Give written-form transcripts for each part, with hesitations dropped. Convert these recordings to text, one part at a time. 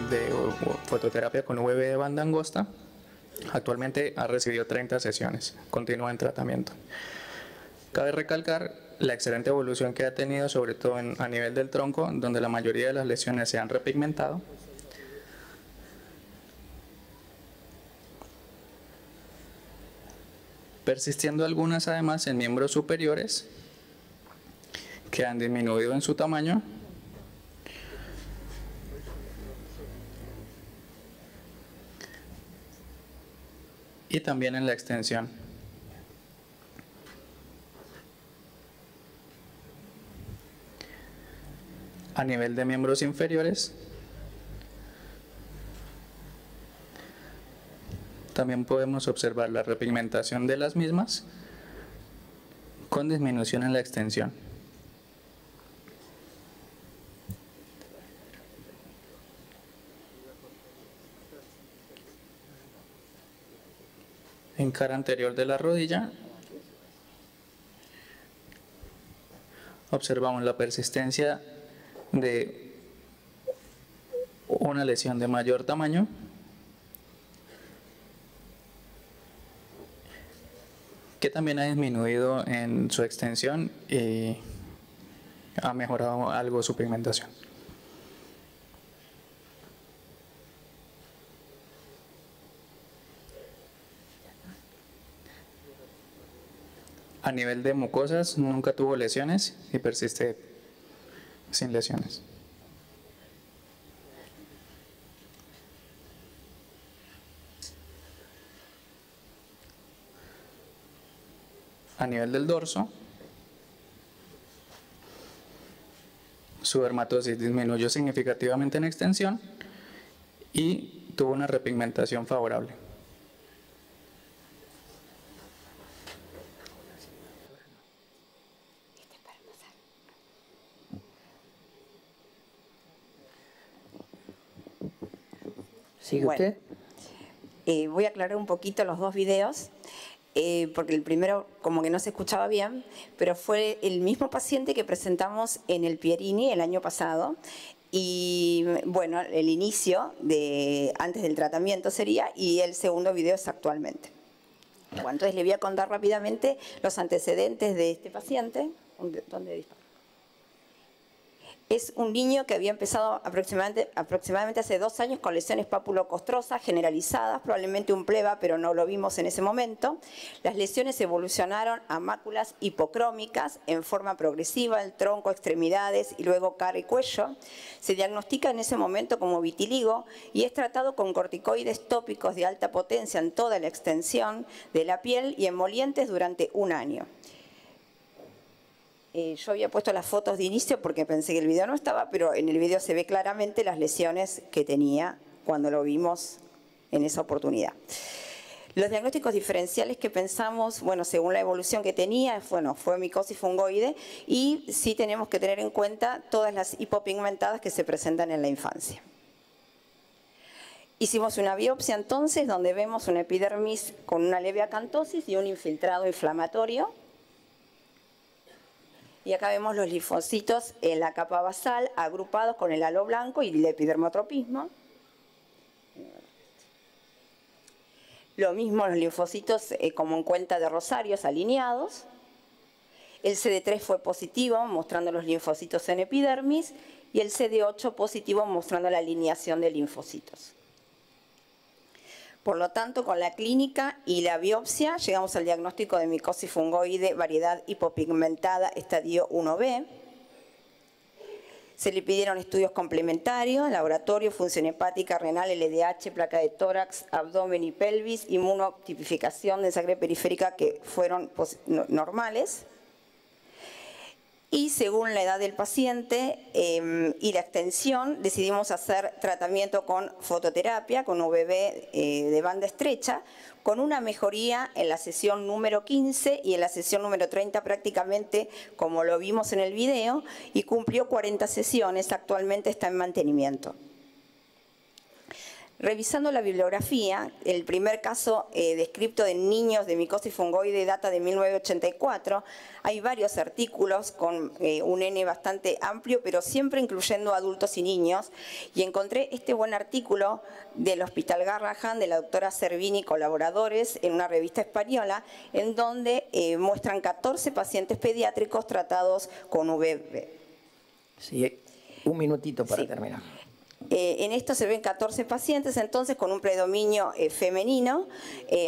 de fototerapia con UV de banda angosta. Actualmente ha recibido 30 sesiones, continúa en tratamiento. Cabe recalcar la excelente evolución que ha tenido, sobre todo a nivel del tronco, donde la mayoría de las lesiones se han repigmentado. Persistiendo algunas además en miembros superiores que han disminuido en su tamaño. Y también en la extensión. A nivel de miembros inferiores, también podemos observar la repigmentación de las mismas con disminución en la extensión. En cara anterior de la rodilla observamos la persistencia de una lesión de mayor tamaño que también ha disminuido en su extensión y ha mejorado algo su pigmentación. A nivel de mucosas nunca tuvo lesiones y persiste sin lesiones. A nivel del dorso, su dermatosis disminuyó significativamente en extensión y tuvo una repigmentación favorable. ¿Sigue usted? Voy a aclarar un poquito los dos videos, porque el primero como que no se escuchaba bien, pero fue el mismo paciente que presentamos en el Pierini el año pasado. Y bueno, el inicio antes del tratamiento sería, y el segundo video es actualmente. Bueno, entonces le voy a contar rápidamente los antecedentes de este paciente. ¿Dónde disparo? Es un niño que había empezado aproximadamente hace 2 años con lesiones papulocostrosas generalizadas, probablemente un pleba, pero no lo vimos en ese momento. Las lesiones evolucionaron a máculas hipocrómicas en forma progresiva, el tronco, extremidades y luego cara y cuello. Se diagnostica en ese momento como vitiligo y es tratado con corticoides tópicos de alta potencia en toda la extensión de la piel y emolientes durante 1 año. Yo había puesto las fotos de inicio porque pensé que el video no estaba, pero en el video se ve claramente las lesiones que tenía cuando lo vimos en esa oportunidad. Los diagnósticos diferenciales que pensamos, bueno, según la evolución que tenía, bueno, fue micosis fungoide y sí tenemos que tener en cuenta todas las hipopigmentadas que se presentan en la infancia. Hicimos una biopsia entonces donde vemos una epidermis con una leve acantosis y un infiltrado inflamatorio. Y acá vemos los linfocitos en la capa basal agrupados con el halo blanco y el epidermotropismo. Lo mismo los linfocitos como en cuenta de rosarios alineados. El CD3 fue positivo mostrando los linfocitos en epidermis y el CD8 positivo mostrando la alineación de linfocitos. Por lo tanto, con la clínica y la biopsia llegamos al diagnóstico de micosis fungoide, variedad hipopigmentada, estadio 1B. Se le pidieron estudios complementarios, laboratorio, función hepática, renal, LDH, placa de tórax, abdomen y pelvis, inmunotipificación de sangre periférica que fueron normales. Y según la edad del paciente y la extensión, decidimos hacer tratamiento con fototerapia, con UVB de banda estrecha, con una mejoría en la sesión número 15 y en la sesión número 30 prácticamente como lo vimos en el video, y cumplió 40 sesiones, actualmente está en mantenimiento. Revisando la bibliografía, el primer caso descrito de niños de micosis fungoide data de 1984. Hay varios artículos con un N bastante amplio, pero siempre incluyendo adultos y niños. Y encontré este buen artículo del Hospital Garrahan, de la doctora Cervini y colaboradores, en una revista española, en donde muestran 14 pacientes pediátricos tratados con VB. Sí, un minutito para terminar. En esto se ven 14 pacientes, entonces, con un predominio femenino,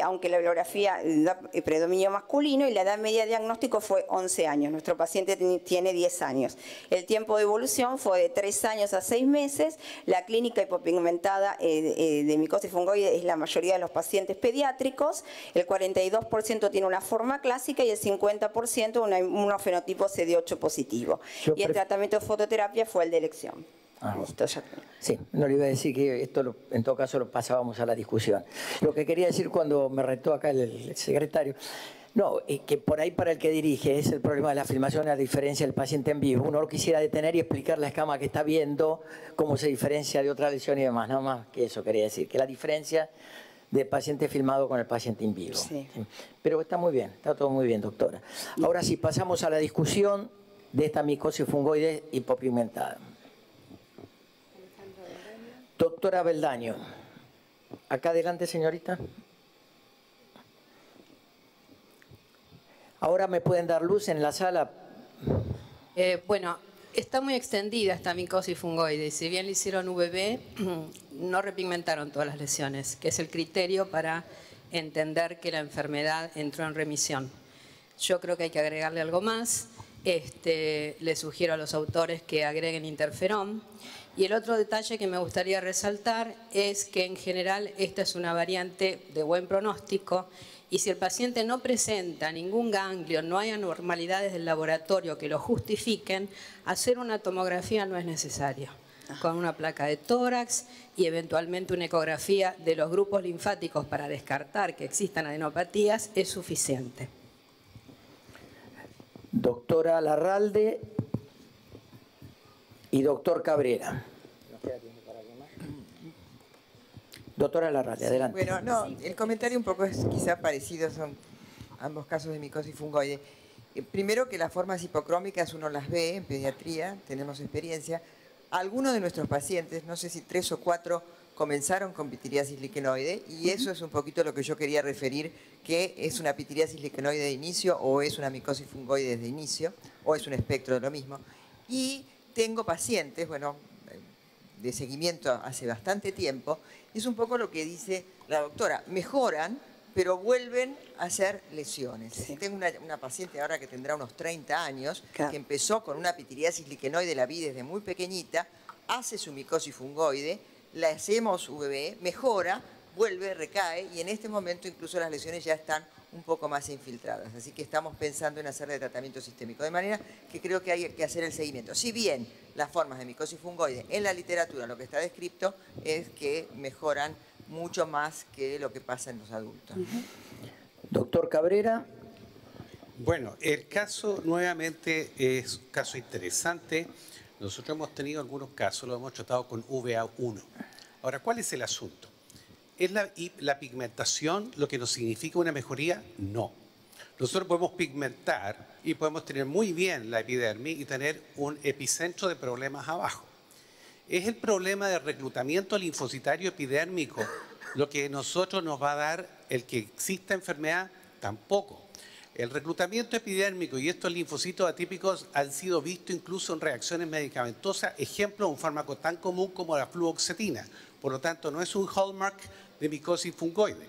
aunque la bibliografía da predominio masculino, y la edad media de diagnóstico fue 11 años. Nuestro paciente tiene 10 años. El tiempo de evolución fue de 3 años a 6 meses. La clínica hipopigmentada de micosis fungoide es la mayoría de los pacientes pediátricos. El 42% tiene una forma clásica y el 50% un inmunofenotipo CD8 positivo. Y el tratamiento de fototerapia fue el de elección. Listo, ya. Sí, no le iba a decir que esto en todo caso lo pasábamos a la discusión. Lo que quería decir cuando me retó acá el secretario, no, que por ahí para el que dirige es el problema de la filmación a diferencia del paciente en vivo. Uno lo quisiera detener y explicar la escama que está viendo, cómo se diferencia de otra lesión y demás. Nada más que eso quería decir, que la diferencia del paciente filmado con el paciente en vivo. Sí. Pero está muy bien, está todo muy bien, doctora. Ahora sí, pasamos a la discusión de esta micosis fungoide hipopigmentada. Doctora Beldaño, acá adelante, señorita. Ahora me pueden dar luz en la sala. Bueno, está muy extendida esta micosis fungoide y si bien le hicieron VB, no repigmentaron todas las lesiones, que es el criterio para entender que la enfermedad entró en remisión. Yo creo que hay que agregarle algo más. Le sugiero a los autores que agreguen interferón. Y el otro detalle que me gustaría resaltar es que en general esta es una variante de buen pronóstico y si el paciente no presenta ningún ganglio, no hay anormalidades del laboratorio que lo justifiquen, hacer una tomografía no es necesario. Con una placa de tórax y eventualmente una ecografía de los grupos linfáticos para descartar que existan adenopatías es suficiente. Doctora Larralde y doctor Cabrera. Doctora Larralde, adelante. Bueno, no, el comentario un poco es quizá parecido, son ambos casos de micosis fungoide. Primero que las formas hipocrómicas uno las ve en pediatría, tenemos experiencia. Algunos de nuestros pacientes, no sé si 3 o 4, comenzaron con pitiriasis liquenoide y eso es un poquito lo que yo quería referir, que es una pitiriasis liquenoide de inicio o es una micosis fungoide desde inicio o es un espectro de lo mismo. Y tengo pacientes, bueno, de seguimiento hace bastante tiempo, es un poco lo que dice la doctora, mejoran, pero vuelven a hacer lesiones. Sí. Tengo una paciente ahora que tendrá unos 30 años, claro, que empezó con una pitiriasis liquenoide, la vi desde muy pequeñita, hace su micosis fungoide, le hacemos VB, mejora, vuelve, recae y en este momento incluso las lesiones ya están un poco más infiltradas. Así que estamos pensando en hacerle tratamiento sistémico. De manera que creo que hay que hacer el seguimiento. Si bien las formas de micosis fungoide en la literatura lo que está descrito es que mejoran mucho más que lo que pasa en los adultos. Doctor Cabrera. Bueno, el caso nuevamente es un caso interesante. Nosotros hemos tenido algunos casos, lo hemos tratado con VA1. Ahora, ¿cuál es el asunto? ¿Es la pigmentación lo que nos significa una mejoría? No. Nosotros podemos pigmentar y podemos tener muy bien la epidermis y tener un epicentro de problemas abajo. ¿Es el problema del reclutamiento linfocitario epidérmico lo que nosotros nos va a dar el que exista enfermedad? Tampoco. El reclutamiento epidérmico y estos linfocitos atípicos han sido vistos incluso en reacciones medicamentosas, ejemplo, un fármaco tan común como la fluoxetina. Por lo tanto, no es un hallmark de micosis fungoide.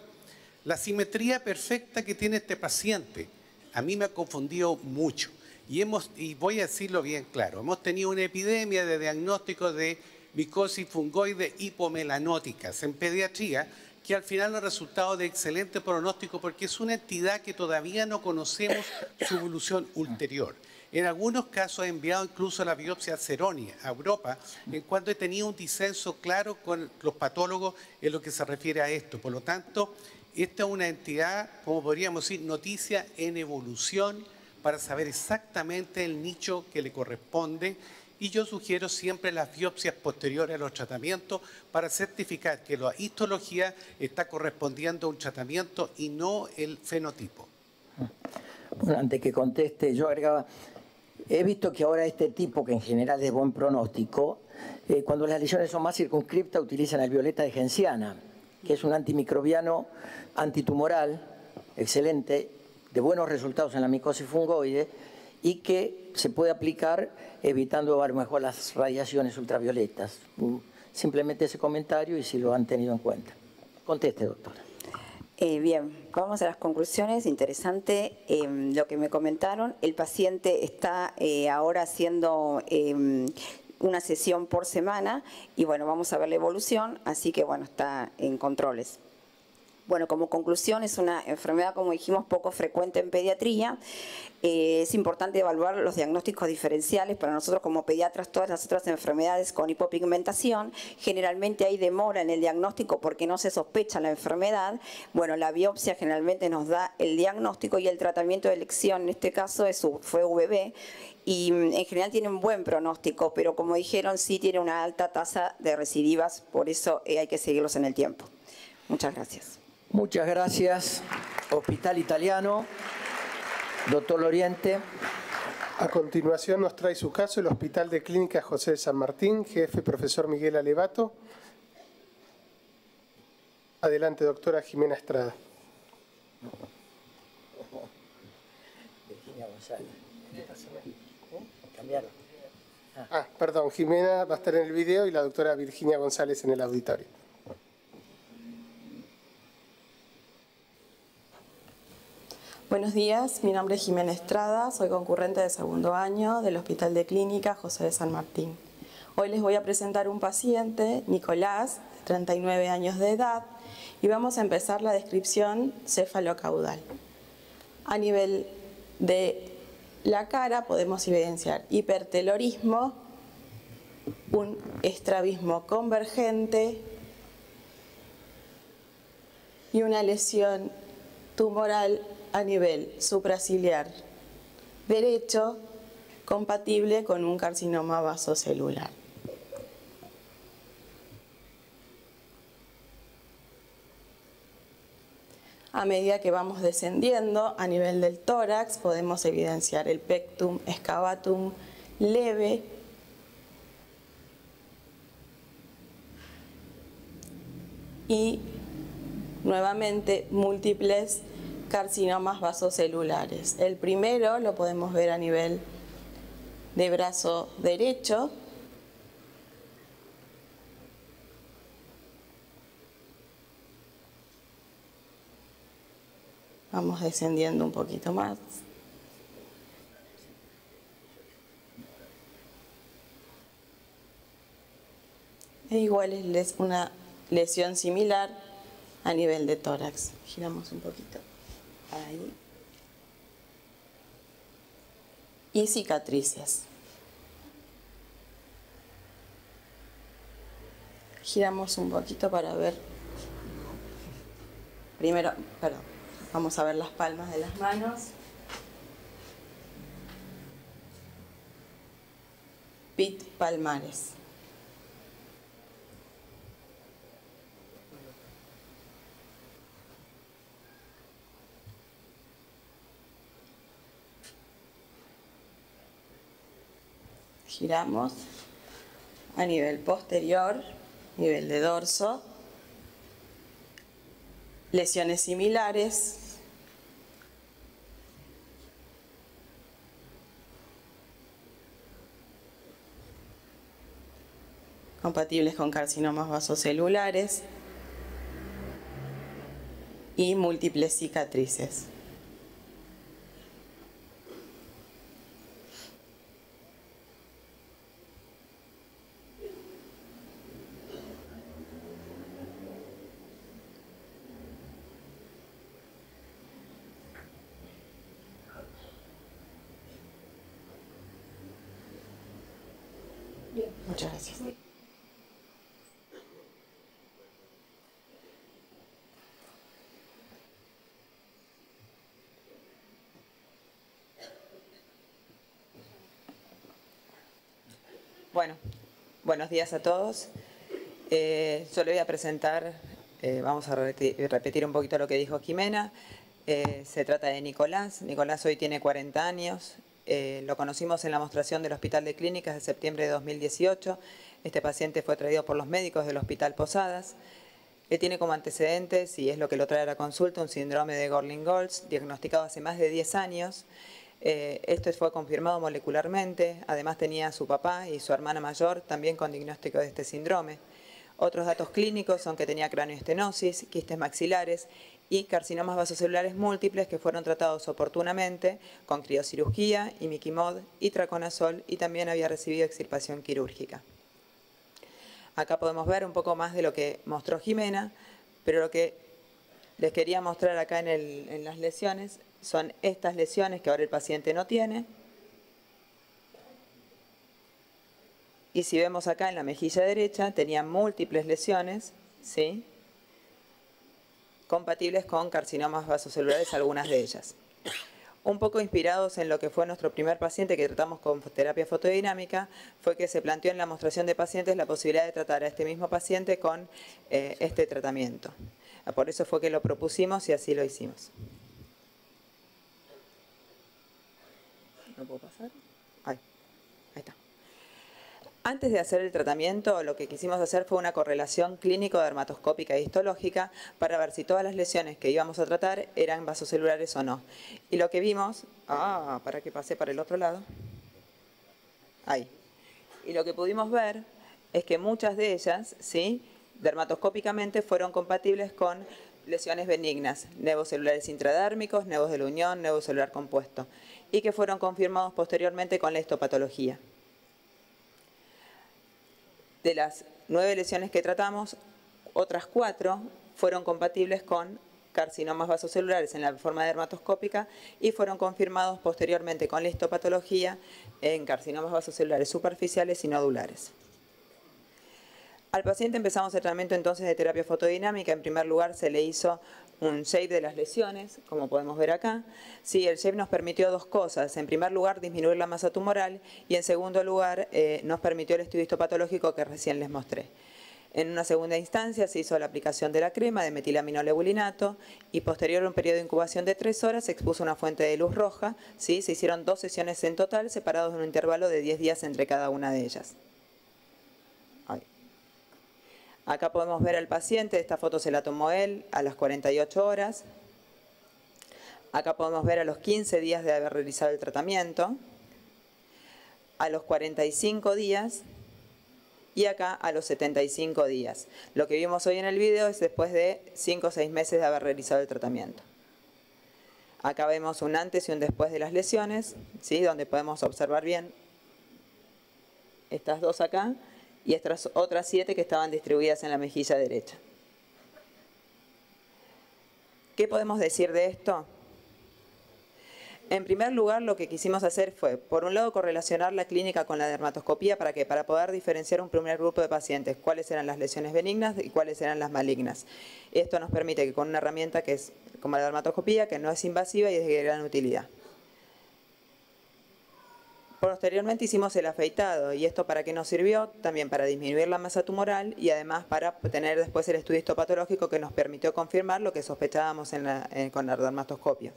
La simetría perfecta que tiene este paciente a mí me ha confundido mucho. Y voy a decirlo bien claro, hemos tenido una epidemia de diagnóstico de micosis fungoide hipomelanóticas en pediatría, que al final ha resultado de excelente pronóstico porque es una entidad que todavía no conocemos su evolución ulterior. En algunos casos he enviado incluso la biopsia seronia a Europa en cuanto he tenido un disenso claro con los patólogos en lo que se refiere a esto. Por lo tanto, esta es una entidad, como podríamos decir, noticia en evolución para saber exactamente el nicho que le corresponde Y yo sugiero siempre las biopsias posteriores a los tratamientos para certificar que la histología está correspondiendo a un tratamiento y no el fenotipo. Bueno, antes que conteste, yo agregaba, he visto que ahora este tipo, que en general es buen pronóstico, cuando las lesiones son más circunscriptas utilizan el violeta de genciana, que es un antimicrobiano antitumoral, excelente, de buenos resultados en la micosis fungoide y que se puede aplicar evitando a lo mejor las radiaciones ultravioletas. Simplemente ese comentario y si lo han tenido en cuenta. Conteste, doctora. Bien, vamos a las conclusiones. Interesante lo que me comentaron. El paciente está ahora haciendo una sesión por semana y bueno, vamos a ver la evolución, así que bueno, está en controles. Bueno, como conclusión, es una enfermedad, como dijimos, poco frecuente en pediatría. Es importante evaluar los diagnósticos diferenciales. Para nosotros como pediatras, todas las otras enfermedades con hipopigmentación, generalmente hay demora en el diagnóstico porque no se sospecha la enfermedad. Bueno, la biopsia generalmente nos da el diagnóstico y el tratamiento de elección, en este caso fue VB, y en general tiene un buen pronóstico, pero como dijeron, sí tiene una alta tasa de recidivas, por eso hay que seguirlos en el tiempo. Muchas gracias. Muchas gracias, Hospital Italiano. Doctor Loriente. A continuación nos trae su caso el Hospital de Clínicas José de San Martín, jefe profesor Miguel Alevato. Adelante, doctora Jimena Estrada. Virginia González. Cambiaron. Perdón, Jimena va a estar en el video y la doctora Virginia González en el auditorio. Buenos días, mi nombre es Jimena Estrada, soy concurrente de segundo año del Hospital de Clínica José de San Martín. Hoy les voy a presentar un paciente, Nicolás, de 39 años de edad, y vamos a empezar la descripción cefalocaudal. A nivel de la cara podemos evidenciar hipertelorismo, un estrabismo convergente y una lesión tumoral a nivel supraciliar derecho compatible con un carcinoma vasocelular. A medida que vamos descendiendo a nivel del tórax podemos evidenciar el pectum excavatum leve y nuevamente múltiples carcinomas vasocelulares. El primero lo podemos ver a nivel de brazo derecho. Vamos descendiendo un poquito más. E igual es una lesión similar a nivel de tórax. Giramos un poquito. Ahí. Y cicatrices. Giramos un poquito para ver. Primero, perdón, vamos a ver las palmas de las manos. Pit palmares. Giramos a nivel posterior, nivel de dorso, lesiones similares, compatibles con carcinomas vasocelulares y múltiples cicatrices. Muchas gracias. Bueno, buenos días a todos. Yo le voy a presentar, vamos a repetir un poquito lo que dijo Jimena. Se trata de Nicolás. Nicolás hoy tiene 40 años. Lo conocimos en la mostración del Hospital de Clínicas de septiembre de 2018. Este paciente fue traído por los médicos del Hospital Posadas. Él tiene como antecedentes, y es lo que lo trae a la consulta, un síndrome de Gorlin-Goltz, diagnosticado hace más de 10 años. Esto fue confirmado molecularmente. Además tenía a su papá y su hermana mayor también con diagnóstico de este síndrome. Otros datos clínicos son que tenía cranioestenosis, quistes maxilares y carcinomas vasocelulares múltiples que fueron tratados oportunamente con criocirugía, imiquimod y traconazol, y también había recibido extirpación quirúrgica. Acá podemos ver un poco más de lo que mostró Jimena, pero lo que les quería mostrar acá en las lesiones son estas lesiones que ahora el paciente no tiene. Y si vemos acá en la mejilla derecha, tenía múltiples lesiones, ¿sí?, compatibles con carcinomas vasocelulares, algunas de ellas. Un poco inspirados en lo que fue nuestro primer paciente que tratamos con terapia fotodinámica, fue que se planteó en la mostración de pacientes la posibilidad de tratar a este mismo paciente con este tratamiento. Por eso fue que lo propusimos y así lo hicimos. ¿No puedo pasar? Ahí está. Antes de hacer el tratamiento, lo que quisimos hacer fue una correlación clínico-dermatoscópica e histológica para ver si todas las lesiones que íbamos a tratar eran vasocelulares o no. Y lo que vimos... para que pase para el otro lado. Ahí. Y lo que pudimos ver es que muchas de ellas, ¿sí?, dermatoscópicamente fueron compatibles con lesiones benignas, nevos celulares intradérmicos, nevos de la unión, nevo celular compuesto, y que fueron confirmados posteriormente con la histopatología. De las 9 lesiones que tratamos, otras 4 fueron compatibles con carcinomas vasocelulares en la forma dermatoscópica y fueron confirmados posteriormente con la histopatología en carcinomas vasocelulares superficiales y nodulares. Al paciente empezamos el tratamiento entonces de terapia fotodinámica. En primer lugar se le hizo un shape de las lesiones, como podemos ver acá. Sí, el shape nos permitió dos cosas. En primer lugar, disminuir la masa tumoral, y en segundo lugar, nos permitió el estudio histopatológico que recién les mostré. En una segunda instancia se hizo la aplicación de la crema de metilaminolebulinato y posterior a un periodo de incubación de 3 horas se expuso una fuente de luz roja. ¿Sí? Se hicieron 2 sesiones en total, separados en un intervalo de 10 días entre cada una de ellas. Acá podemos ver al paciente, esta foto se la tomó él a las 48 horas. Acá podemos ver a los 15 días de haber realizado el tratamiento, a los 45 días y acá a los 75 días. Lo que vimos hoy en el video es después de 5 o 6 meses de haber realizado el tratamiento. Acá vemos un antes y un después de las lesiones, ¿sí?, donde podemos observar bien estas dos acá y estas otras 7 que estaban distribuidas en la mejilla derecha. ¿Qué podemos decir de esto? En primer lugar, lo que quisimos hacer fue, por un lado, correlacionar la clínica con la dermatoscopía. ¿Para qué? Para poder diferenciar un primer grupo de pacientes, cuáles eran las lesiones benignas y cuáles eran las malignas. Esto nos permite que con una herramienta que es como la dermatoscopía, que no es invasiva y es de gran utilidad. Posteriormente hicimos el afeitado, y esto ¿para qué nos sirvió? También para disminuir la masa tumoral y además para tener después el estudio histopatológico que nos permitió confirmar lo que sospechábamos con la dermatoscopia.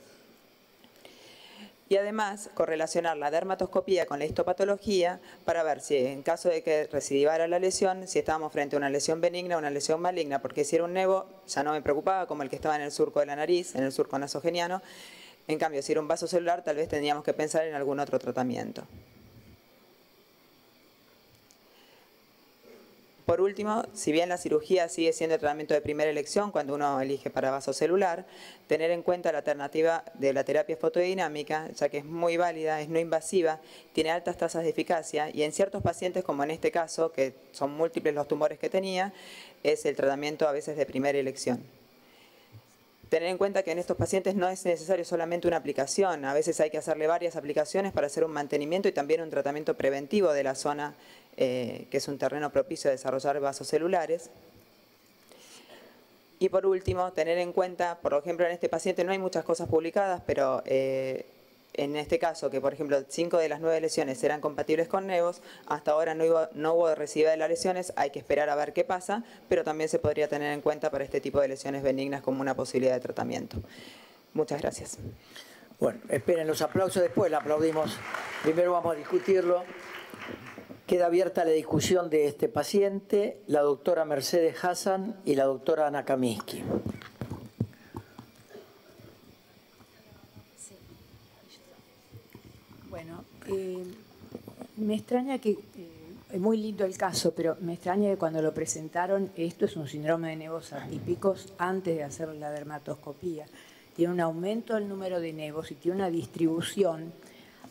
Y además correlacionar la dermatoscopía con la histopatología para ver si en caso de que recidivara la lesión, si estábamos frente a una lesión benigna o una lesión maligna, porque si era un nevo ya no me preocupaba, como el que estaba en el surco de la nariz, en el surco nasogeniano. En cambio, si era un vaso celular, tal vez tendríamos que pensar en algún otro tratamiento. Por último, si bien la cirugía sigue siendo el tratamiento de primera elección cuando uno elige para vaso celular, tener en cuenta la alternativa de la terapia fotodinámica, ya que es muy válida, es no invasiva, tiene altas tasas de eficacia y en ciertos pacientes, como en este caso, que son múltiples los tumores que tenía, es el tratamiento a veces de primera elección. Tener en cuenta que en estos pacientes no es necesario solamente una aplicación, a veces hay que hacerle varias aplicaciones para hacer un mantenimiento y también un tratamiento preventivo de la zona, que es un terreno propicio a desarrollar vasos celulares. Y por último, tener en cuenta, por ejemplo, en este paciente no hay muchas cosas publicadas, pero en este caso, que por ejemplo 5 de las 9 lesiones eran compatibles con nevos, hasta ahora no hubo recidiva de las lesiones, hay que esperar a ver qué pasa, pero también se podría tener en cuenta para este tipo de lesiones benignas como una posibilidad de tratamiento. Muchas gracias. Bueno, esperen los aplausos, después le aplaudimos. Primero vamos a discutirlo. Queda abierta la discusión de este paciente, la doctora Mercedes Hassan y la doctora Ana Kaminsky. Bueno, me extraña que, es muy lindo el caso, pero me extraña que cuando lo presentaron, esto es un síndrome de nevos atípicos antes de hacer la dermatoscopía. Tiene un aumento del número de nevos y tiene una distribución.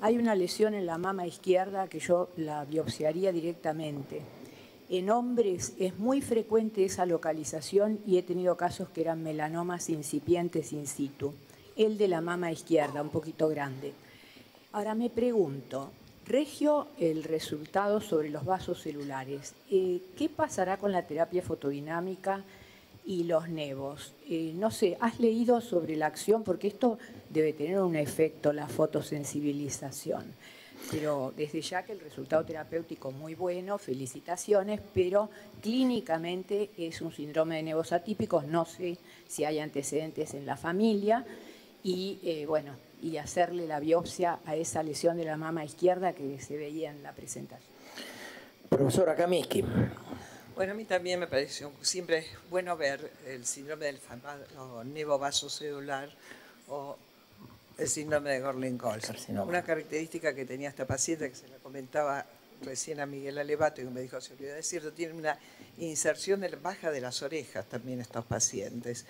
Hay una lesión en la mama izquierda que yo la biopsiaría directamente. En hombres es muy frecuente esa localización y he tenido casos que eran melanomas incipientes in situ. El de la mama izquierda, un poquito grande. Ahora me pregunto, regio el resultado sobre los vasos celulares. ¿Qué pasará con la terapia fotodinámica y los nevos? No sé, ¿has leído sobre la acción? Porque esto debe tener un efecto, la fotosensibilización. Pero desde ya que el resultado terapéutico muy bueno, felicitaciones, pero clínicamente es un síndrome de nevos atípicos, no sé si hay antecedentes en la familia y bueno, y hacerle la biopsia a esa lesión de la mama izquierda que se veía en la presentación. Profesora Kaminsky. Bueno, a mí también me pareció siempre bueno ver el síndrome del nevovasocelular o el síndrome de Gorlin-Kols. Una característica que tenía esta paciente, que se la comentaba recién a Miguel Alevato y que me dijo, se olvidó decirlo, tiene una inserción baja de las orejas también estos pacientes.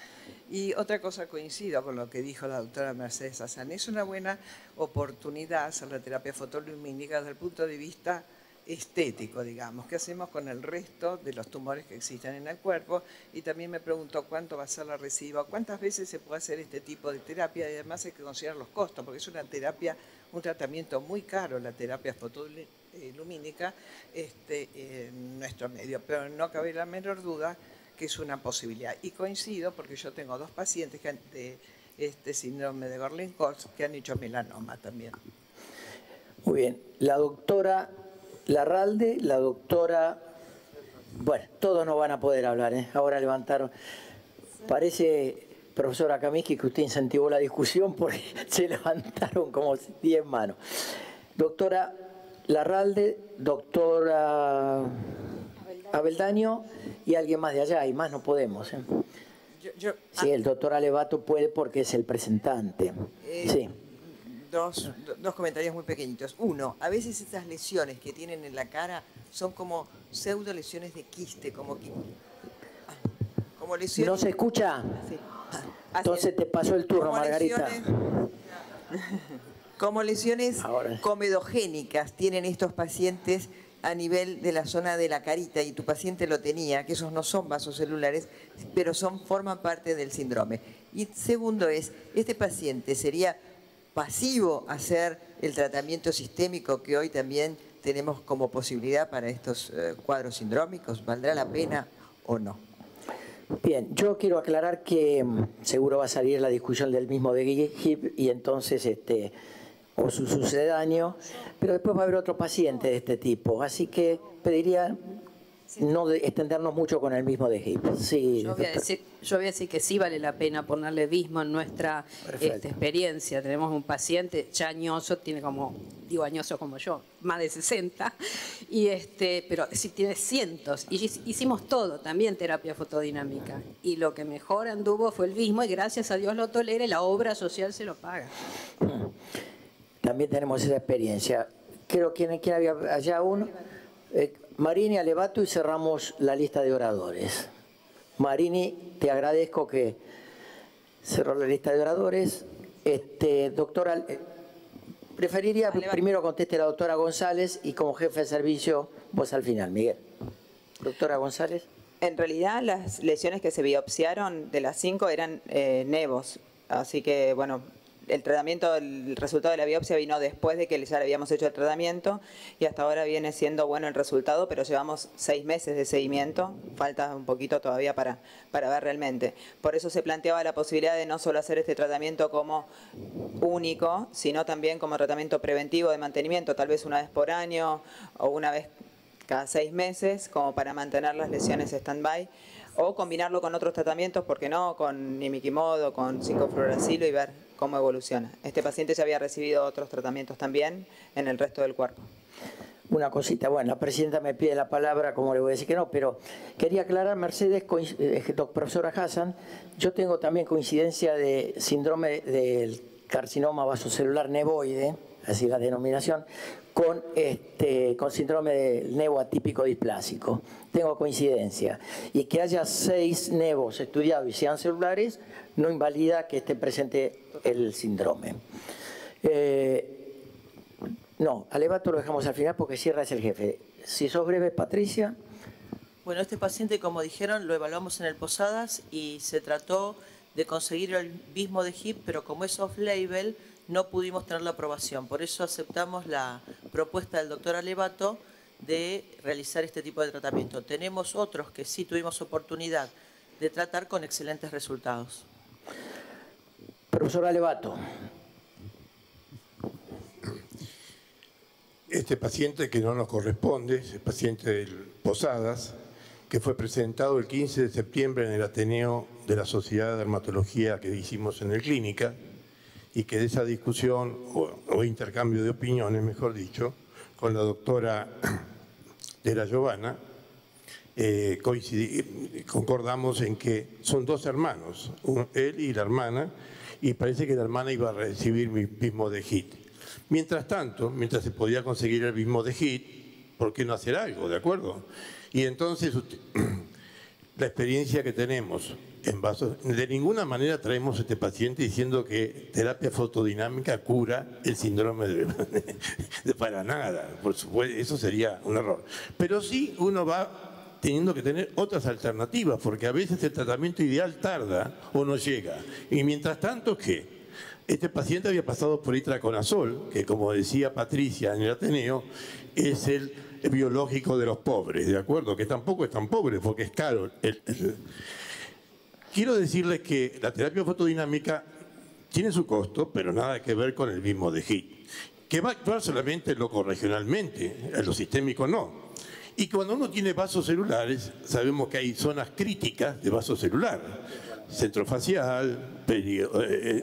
Y otra cosa, coincido con lo que dijo la doctora Mercedes Hassan, es una buena oportunidad hacer la terapia fotolumínica desde el punto de vista estético, digamos, qué hacemos con el resto de los tumores que existen en el cuerpo, y también me preguntó cuánto va a ser la recidiva, cuántas veces se puede hacer este tipo de terapia, y además hay que considerar los costos, porque es una terapia, un tratamiento muy caro, la terapia fotolumínica en nuestro medio, pero no cabe la menor duda que es una posibilidad. Y coincido porque yo tengo 2 pacientes de este síndrome de Gorlin-Kols que han hecho melanoma también. Muy bien, la doctora Larralde, la doctora... Bueno, todos no van a poder hablar, ¿eh? Ahora levantaron... Parece, profesora Kaminsky, que usted incentivó la discusión porque se levantaron como 10 manos. Doctora Larralde, doctora Abeldaño y alguien más de allá, y más no podemos, ¿eh? Sí, el doctor Alevato puede porque es el presentante. Sí. Dos comentarios muy pequeñitos. Uno, a veces estas lesiones que tienen en la cara son como pseudo lesiones de quiste, como lesiones... ¿No se escucha? Sí. Entonces te pasó el turno, Margarita. Como lesiones comedogénicas tienen estos pacientes a nivel de la zona de la carita, y tu paciente lo tenía, que esos no son vasos celulares, pero forman parte del síndrome. Y segundo es, este paciente sería pasivo hacer el tratamiento sistémico que hoy también tenemos como posibilidad para estos cuadros sindrómicos. ¿Valdrá la pena o no? Bien, yo quiero aclarar que seguro va a salir la discusión del mismo de HIP y entonces o su sucedáneo, pero después va a haber otro paciente de este tipo, así que pediría no extendernos mucho con el mismo de HIP. Sí, yo voy a decir que sí vale la pena ponerle Vismo en nuestra experiencia. Tenemos un paciente ya añoso, tiene como, digo añoso como yo, más de 60, pero sí tiene cientos. Y hicimos todo, también terapia fotodinámica. Y lo que mejor anduvo fue el Vismo, y gracias a Dios lo tolera y la obra social se lo paga. También tenemos esa experiencia. Creo que había allá uno... Marini, Alevato, y cerramos la lista de oradores. Marini, te agradezco que cerró la lista de oradores. Doctora, preferiría primero conteste la doctora González y como jefe de servicio vos al final, Miguel. Doctora González. En realidad las lesiones que se biopsiaron de las 5 eran nevos, así que bueno, el tratamiento, el resultado de la biopsia vino después de que ya le habíamos hecho el tratamiento y hasta ahora viene siendo bueno el resultado, pero llevamos 6 meses de seguimiento, falta un poquito todavía para ver realmente. Por eso se planteaba la posibilidad de no solo hacer este tratamiento como único, sino también como tratamiento preventivo de mantenimiento, tal vez una vez por año o una vez cada 6 meses, como para mantener las lesiones stand-by, o combinarlo con otros tratamientos, ¿por qué no? Con nimiquimod, con 5-fluoracilo y ver cómo evoluciona. Este paciente ya había recibido otros tratamientos también en el resto del cuerpo. Una cosita, bueno, la presidenta me pide la palabra, como le voy a decir que no, pero quería aclarar, Mercedes, profesora Hassan, yo tengo también coincidencia de síndrome del carcinoma vasocelular nevoide, así la denominación, con síndrome del nevo atípico displásico. Tengo coincidencia. Y que haya 6 nevos estudiados y sean celulares, no invalida que esté presente el síndrome. No, a Levato lo dejamos al final porque cierra es el jefe. Si sos breve, Patricia. Bueno, este paciente, como dijeron, lo evaluamos en el Posadas y se trató de conseguir el bismo de HIP, pero como es off-label, no pudimos tener la aprobación. Por eso aceptamos la propuesta del doctor Alevato de realizar este tipo de tratamiento. Tenemos otros que sí tuvimos oportunidad de tratar con excelentes resultados. Profesor Alevato. Este paciente que no nos corresponde, es el paciente del Posadas, que fue presentado el 15 de septiembre en el Ateneo de la Sociedad de Dermatología que hicimos en el Clínica, y que de esa discusión, o intercambio de opiniones, mejor dicho, con la doctora de la Giovanna, concordamos en que son 2 hermanos, él y la hermana, y parece que la hermana iba a recibir mi bismo de HIT. Mientras tanto, mientras se podía conseguir el bismo de HIT, ¿por qué no hacer algo? ¿De acuerdo? Y entonces, la experiencia que tenemos en vasos, de ninguna manera traemos a este paciente diciendo que terapia fotodinámica cura el síndrome de para nada. Por supuesto, eso sería un error. Pero sí uno va teniendo que tener otras alternativas, porque a veces el tratamiento ideal tarda o no llega. Y mientras tanto, ¿qué? Este paciente había pasado por itraconazol, que como decía Patricia en el Ateneo, es el biológico de los pobres, ¿de acuerdo? Que tampoco es tan pobre porque es caro. Quiero decirles que la terapia fotodinámica tiene su costo, pero nada que ver con el bismo de HIT, que va a actuar solamente locorregionalmente, en lo sistémico no. Y cuando uno tiene vasos celulares, sabemos que hay zonas críticas de vaso celular, centrofacial,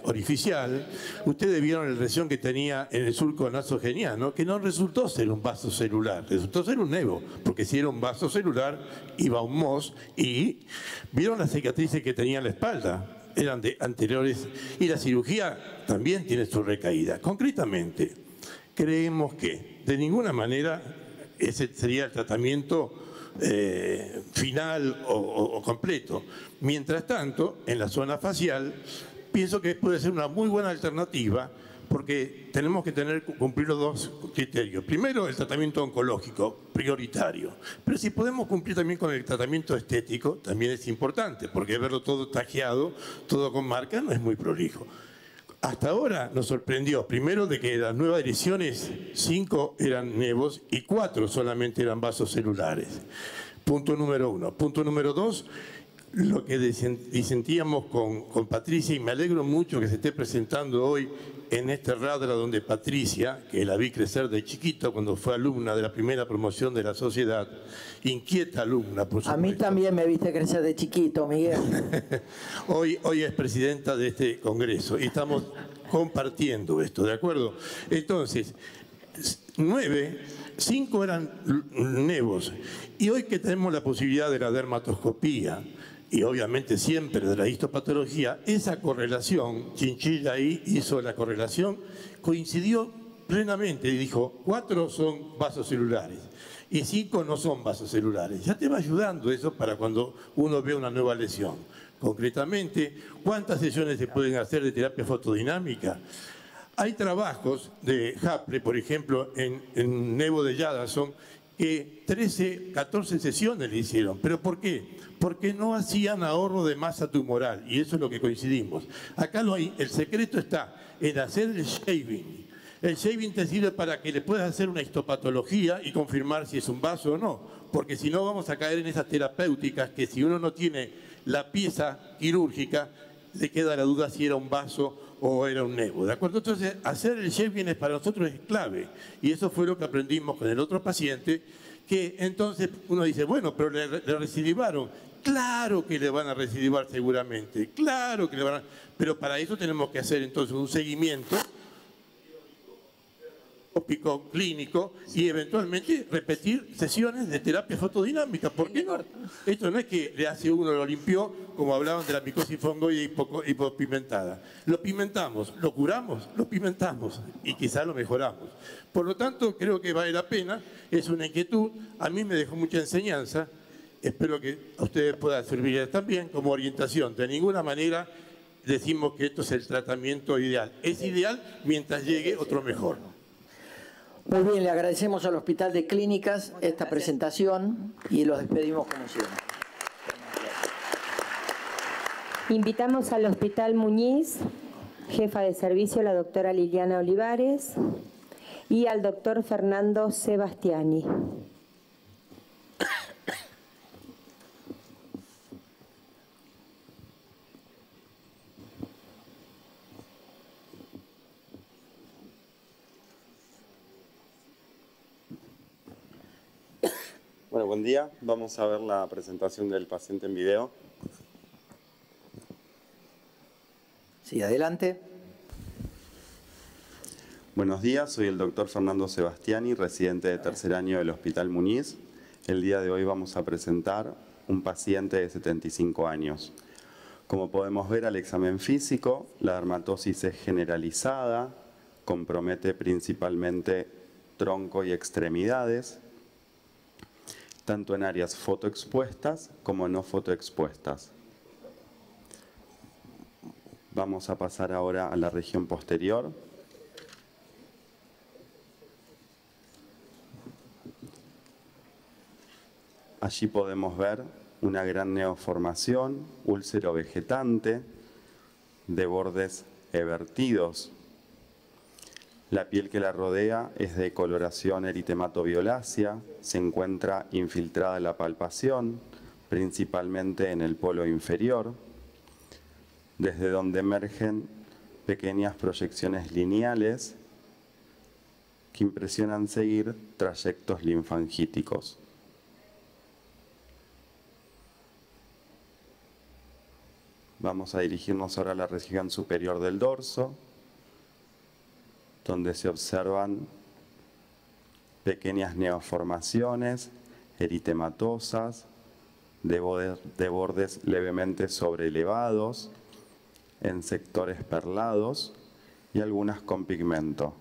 orificial. Ustedes vieron la lesión que tenía en el surco nasogeniano, que no resultó ser un vaso celular, resultó ser un nevo, porque si era un vaso celular, iba un MOS, y vieron las cicatrices que tenía en la espalda, eran de anteriores, y la cirugía también tiene su recaída. Concretamente, creemos que de ninguna manera ese sería el tratamiento final o completo. Mientras tanto, en la zona facial, pienso que puede ser una muy buena alternativa porque tenemos que cumplir los 2 criterios. Primero, el tratamiento oncológico, prioritario. Pero si podemos cumplir también con el tratamiento estético, también es importante, porque verlo todo tajeado, todo con marca, no es muy prolijo. Hasta ahora nos sorprendió, primero, de que las nuevas lesiones, 5 eran nevos y 4 solamente eran vasos celulares. Punto número 1. Punto número 2, lo que disentíamos con Patricia, y me alegro mucho que se esté presentando hoy en este radra donde Patricia, que la vi crecer de chiquito cuando fue alumna de la primera promoción de la sociedad, inquieta alumna, por supuesto. A mí también me viste crecer de chiquito, Miguel. Hoy es presidenta de este congreso y estamos compartiendo esto, ¿de acuerdo? Entonces, 5 eran nevos, y hoy que tenemos la posibilidad de la dermatoscopía, y obviamente siempre de la histopatología, esa correlación, Chinchilla ahí hizo la correlación, coincidió plenamente y dijo, 4 son vasos celulares y 5 no son vasos celulares. Ya te va ayudando eso para cuando uno ve una nueva lesión. Concretamente, ¿cuántas sesiones se pueden hacer de terapia fotodinámica? Hay trabajos de Haple, por ejemplo, en Nevo de Jadasson, que 13, 14 sesiones le hicieron. ¿Pero por qué? Porque no hacían ahorro de masa tumoral, y eso es lo que coincidimos. Acá el secreto está en hacer el shaving. El shaving te sirve para que le puedas hacer una histopatología y confirmar si es un vaso o no, porque si no vamos a caer en esas terapéuticas que si uno no tiene la pieza quirúrgica, le queda la duda si era un vaso o era un nevo, ¿de acuerdo? Entonces, hacer el shaving para nosotros es clave, y eso fue lo que aprendimos con el otro paciente, que entonces uno dice, bueno, pero le recidivaron. Claro que le van a recidivar seguramente, claro que le van a... Pero para eso tenemos que hacer entonces un seguimiento clínico y eventualmente repetir sesiones de terapia fotodinámica. ¿Por qué no? Esto no es que le hace uno, lo limpió, como hablaban de la micosis fungoide hipopimentada. Lo pimentamos, lo curamos, lo pimentamos y quizás lo mejoramos. Por lo tanto, creo que vale la pena, es una inquietud, a mí me dejó mucha enseñanza, espero que a ustedes pueda servir también como orientación. De ninguna manera decimos que esto es el tratamiento ideal. Es ideal mientras llegue otro mejor. Muy bien, le agradecemos al Hospital de Clínicas esta presentación y los despedimos como siempre. Invitamos al Hospital Muñiz, jefa de servicio, la doctora Liliana Olivares, y al doctor Fernando Sebastiani. Bueno, buen día. Vamos a ver la presentación del paciente en video. Sí, adelante. Buenos días, soy el doctor Fernando Sebastiani, residente de tercer año del Hospital Muñiz. El día de hoy vamos a presentar un paciente de 75 años. Como podemos ver al examen físico, la dermatosis es generalizada, compromete principalmente tronco y extremidades, tanto en áreas fotoexpuestas como no fotoexpuestas. Vamos a pasar ahora a la región posterior. Allí podemos ver una gran neoformación, úlcero vegetante, de bordes evertidos. La piel que la rodea es de coloración eritemato-violácea, se encuentra infiltrada en la palpación, principalmente en el polo inferior, desde donde emergen pequeñas proyecciones lineales que impresionan seguir trayectos linfangíticos. Vamos a dirigirnos ahora a la región superior del dorso, donde se observan pequeñas neoformaciones eritematosas de bordes levemente sobreelevados, en sectores perlados y algunas con pigmento.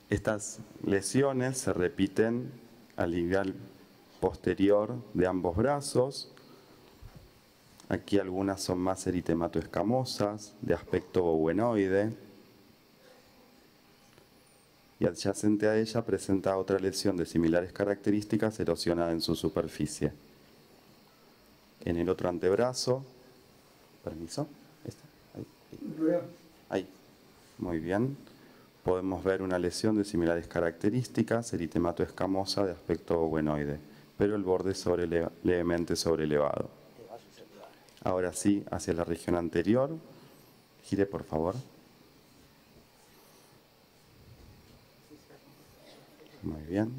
Estas lesiones se repiten al lineal posterior de ambos brazos. Aquí algunas son más eritematoescamosas, de aspecto bowenoide. Y adyacente a ella presenta otra lesión de similares características erosionada en su superficie. En el otro antebrazo, permiso, ahí, muy bien. Podemos ver una lesión de similares características, eritematoescamosa de aspecto bowenoide, pero el borde levemente sobrelevado. Ahora sí, hacia la región anterior. Gire, por favor. Muy bien.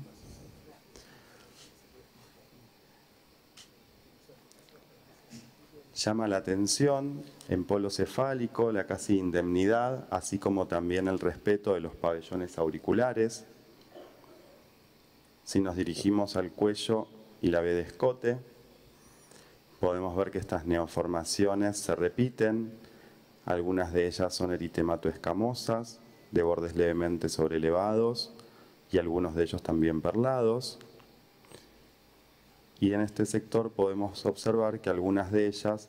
Llama la atención en polo cefálico la casi indemnidad, así como también el respeto de los pabellones auriculares. Si nos dirigimos al cuello y la B de escote, podemos ver que estas neoformaciones se repiten. Algunas de ellas son eritematoescamosas, de bordes levemente sobrelevados, y algunos de ellos también perlados. Y en este sector podemos observar que algunas de ellas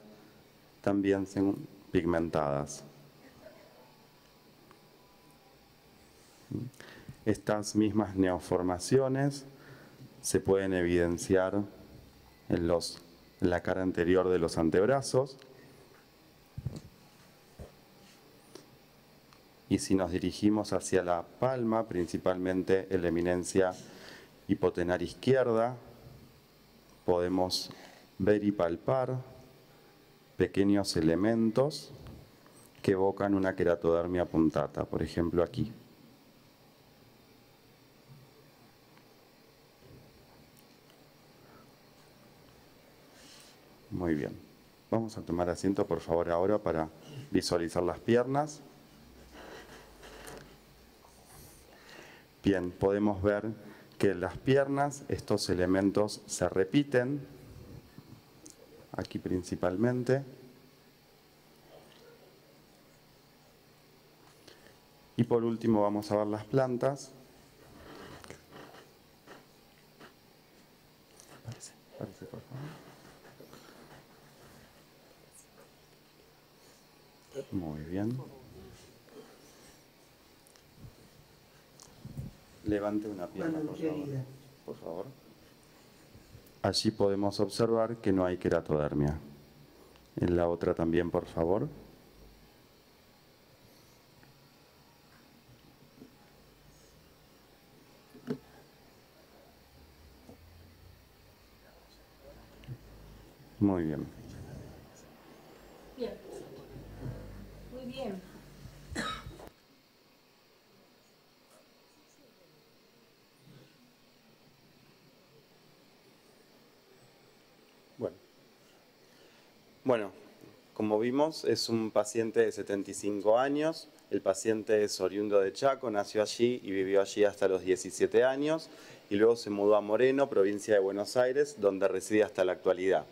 también son pigmentadas. Estas mismas neoformaciones se pueden evidenciar en la cara anterior de los antebrazos. Y si nos dirigimos hacia la palma, principalmente en la eminencia hipotenar izquierda, podemos ver y palpar pequeños elementos que evocan una queratodermia puntata, por ejemplo aquí. Muy bien. Vamos a tomar asiento, por favor, ahora para visualizar las piernas. Bien, podemos ver que en las piernas estos elementos se repiten, aquí principalmente. Y por último vamos a ver las plantas. Parece, por favor. Muy bien. Levante una pierna, por favor. Allí podemos observar que no hay queratodermia. En la otra también, por favor. Muy bien. Bien. Muy bien. Bueno, como vimos, es un paciente de 75 años. El paciente es oriundo de Chaco, nació allí y vivió allí hasta los 17 años y luego se mudó a Moreno, provincia de Buenos Aires, donde reside hasta la actualidad.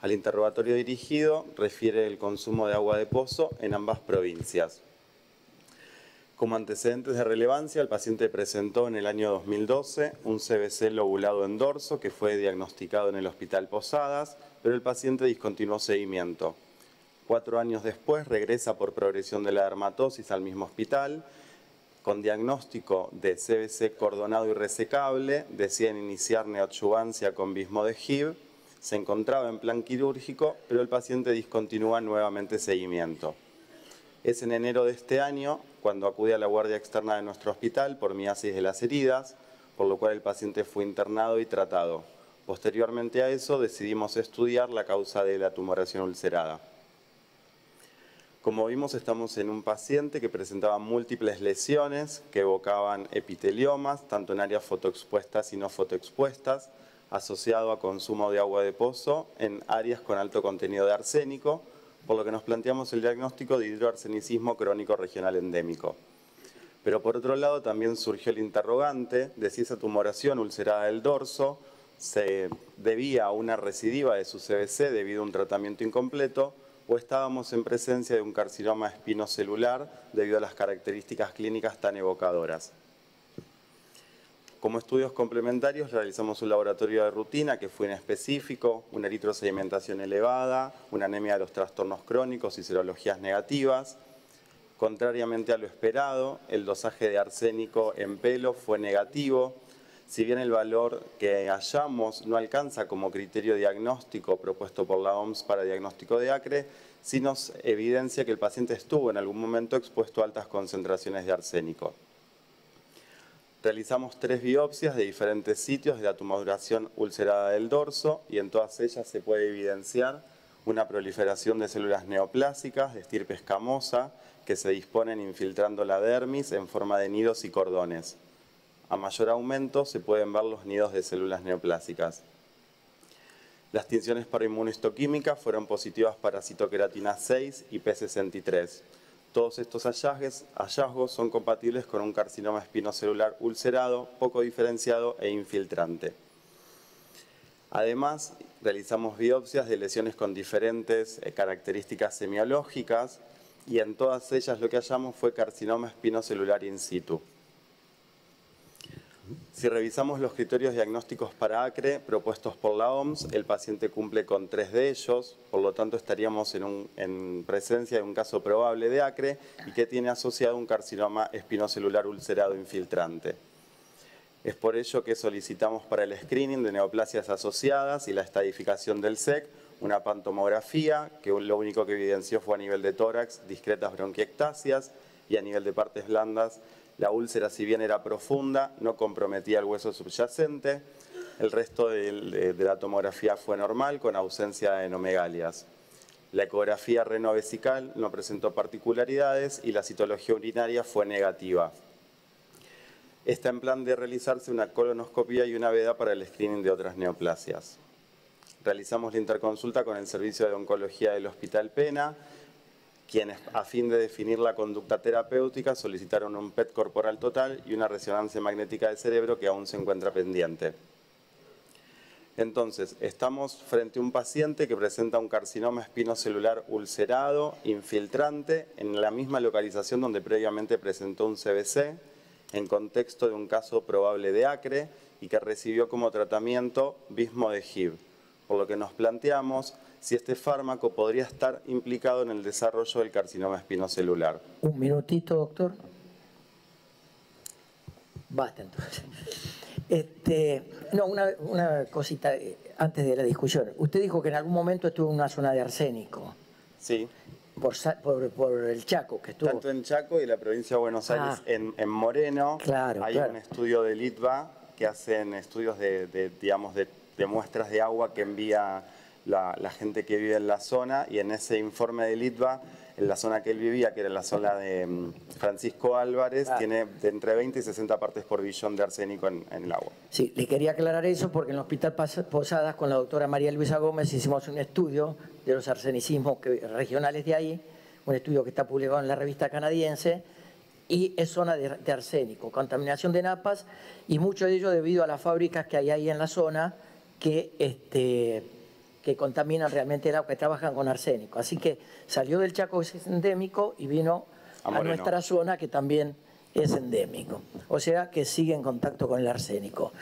Al interrogatorio dirigido refiere el consumo de agua de pozo en ambas provincias. Como antecedentes de relevancia, el paciente presentó en el año 2012 un CBC lobulado en dorso que fue diagnosticado en el Hospital Posadas, pero el paciente discontinuó seguimiento. 4 años después regresa por progresión de la dermatosis al mismo hospital. Con diagnóstico de CBC cordonado y resecable, deciden iniciar neoadjuvancia con Vismodegib. Se encontraba en plan quirúrgico, pero el paciente discontinúa nuevamente seguimiento. Es en enero de este año cuando acude a la guardia externa de nuestro hospital por miasis de las heridas, por lo cual el paciente fue internado y tratado. Posteriormente a eso decidimos estudiar la causa de la tumoración ulcerada. Como vimos, estamos en un paciente que presentaba múltiples lesiones que evocaban epiteliomas, tanto en áreas fotoexpuestas y no fotoexpuestas, asociado a consumo de agua de pozo en áreas con alto contenido de arsénico, por lo que nos planteamos el diagnóstico de hidroarsenicismo crónico regional endémico. Pero por otro lado también surgió el interrogante de si esa tumoración ulcerada del dorso se debía a una recidiva de su CBC debido a un tratamiento incompleto o estábamos en presencia de un carcinoma espinocelular debido a las características clínicas tan evocadoras. Como estudios complementarios realizamos un laboratorio de rutina que fue inespecífico, una eritrosedimentación elevada, una anemia de los trastornos crónicos y serologías negativas. Contrariamente a lo esperado, el dosaje de arsénico en pelo fue negativo. Si bien el valor que hallamos no alcanza como criterio diagnóstico propuesto por la OMS para diagnóstico de acre, sí nos evidencia que el paciente estuvo en algún momento expuesto a altas concentraciones de arsénico. Realizamos 3 biopsias de diferentes sitios de la tumoración ulcerada del dorso y en todas ellas se puede evidenciar una proliferación de células neoplásicas de estirpe escamosa que se disponen infiltrando la dermis en forma de nidos y cordones. A mayor aumento se pueden ver los nidos de células neoplásicas. Las tinciones para inmunohistoquímica fueron positivas para citoqueratina 6 y P63. Todos estos hallazgos son compatibles con un carcinoma espinocelular ulcerado, poco diferenciado e infiltrante. Además, realizamos biopsias de lesiones con diferentes características semiológicas y en todas ellas lo que hallamos fue carcinoma espinocelular in situ. Si revisamos los criterios diagnósticos para acre propuestos por la OMS, el paciente cumple con 3 de ellos, por lo tanto estaríamos en presencia de un caso probable de acre y que tiene asociado un carcinoma espinocelular ulcerado infiltrante. Es por ello que solicitamos para el screening de neoplasias asociadas y la estadificación del SEC una pantomografía, que lo único que evidenció fue a nivel de tórax, discretas bronquiectasias, y a nivel de partes blandas, la úlcera, si bien era profunda, no comprometía el hueso subyacente. El resto de la tomografía fue normal, con ausencia de adenomegalias. La ecografía renovesical no presentó particularidades y la citología urinaria fue negativa. Está en plan de realizarse una colonoscopia y una veda para el screening de otras neoplasias. Realizamos la interconsulta con el Servicio de Oncología del Hospital Pena, quienes, a fin de definir la conducta terapéutica, solicitaron un PET corporal total y una resonancia magnética del cerebro que aún se encuentra pendiente. Entonces, estamos frente a un paciente que presenta un carcinoma espinocelular ulcerado, infiltrante, en la misma localización donde previamente presentó un CBC, en contexto de un caso probable de acre y que recibió como tratamiento Vismodegib, por lo que nos planteamos si este fármaco podría estar implicado en el desarrollo del carcinoma espinocelular. Un minutito, doctor. Basta, entonces. No, una cosita antes de la discusión. Usted dijo que en algún momento estuvo en una zona de arsénico. Sí. Por el Chaco, que estuvo. Tanto en Chaco y la provincia de Buenos Aires, en Moreno, hay un estudio del ITBA que hacen estudios de muestras de agua que envía la gente que vive en la zona, y en ese informe del ITBA, en la zona que él vivía, que era la zona de Francisco Álvarez, tiene de entre 20 y 60 partes por billón de arsénico en el agua. Sí, le quería aclarar eso porque en el Hospital Posadas con la doctora María Luisa Gómez hicimos un estudio de los arsenicismos regionales de ahí, un estudio que está publicado en la revista canadiense, y es zona de arsénico, contaminación de napas, y mucho de ello debido a las fábricas que hay ahí en la zona que contaminan realmente el agua, que trabajan con arsénico. Así que salió del Chaco, que es endémico, y vino a nuestra zona, que también es endémico. O sea, que sigue en contacto con el arsénico.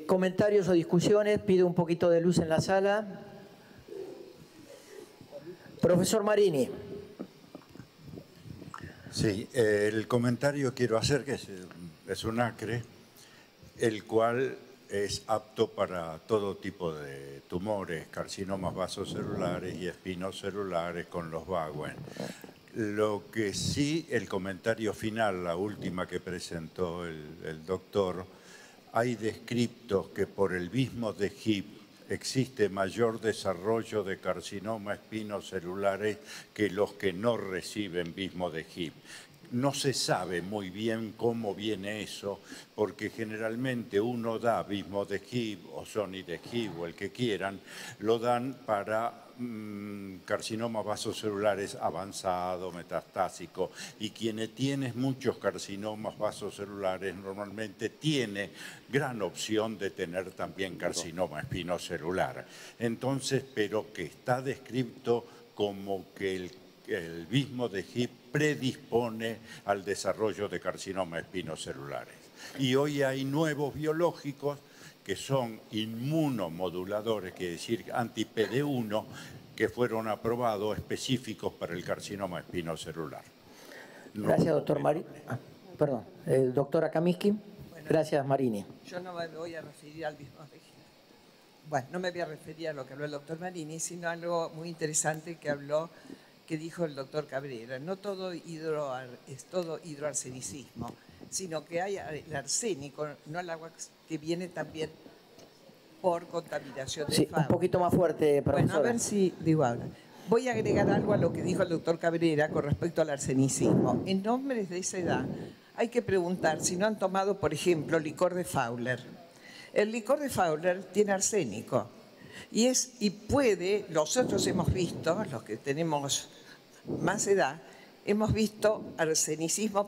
Comentarios o discusiones, pido un poquito de luz en la sala. Profesor Marini. Sí, el comentario quiero hacer que es un acre, el cual es apto para todo tipo de tumores, carcinomas vasocelulares y espinocelulares con los Bowen. Lo que sí, el comentario final, la última que presentó el doctor, hay descriptos que por el Vismodegib existe mayor desarrollo de carcinoma espinocelulares que los que no reciben Vismodegib. No se sabe muy bien cómo viene eso, porque generalmente uno da Vismodegib o Sonidegib o el que quieran, lo dan para carcinomas vasocelulares avanzado, metastásico, y quien tiene muchos carcinomas vasocelulares normalmente tiene gran opción de tener también carcinoma espinocelular. Entonces, pero que está descrito como que el Vismodegib predispone al desarrollo de carcinoma espinocelulares. Y hoy hay nuevos biológicos que son inmunomoduladores, quiere decir anti-PD1, que fueron aprobados específicos para el carcinoma espinocelular. Gracias, doctor Marini. Perdón, doctora Kaminsky. Gracias, Marini. Yo no me voy a referir al Vismodegib. Bueno, no me voy a referir a lo que habló el doctor Marini, sino a algo muy interesante que dijo el doctor Cabrera. No todo es todo hidroarsenicismo, sino que hay el arsénico, no el agua que viene también por contaminación de fauna. Un poquito más fuerte, profesora. Bueno, a ver si digo ahora. Voy a agregar algo a lo que dijo el doctor Cabrera con respecto al arsenicismo. En hombres de esa edad hay que preguntar si no han tomado, por ejemplo, licor de Fowler. El licor de Fowler tiene arsénico y puede, nosotros hemos visto, los que tenemos más edad, hemos visto arsenicismo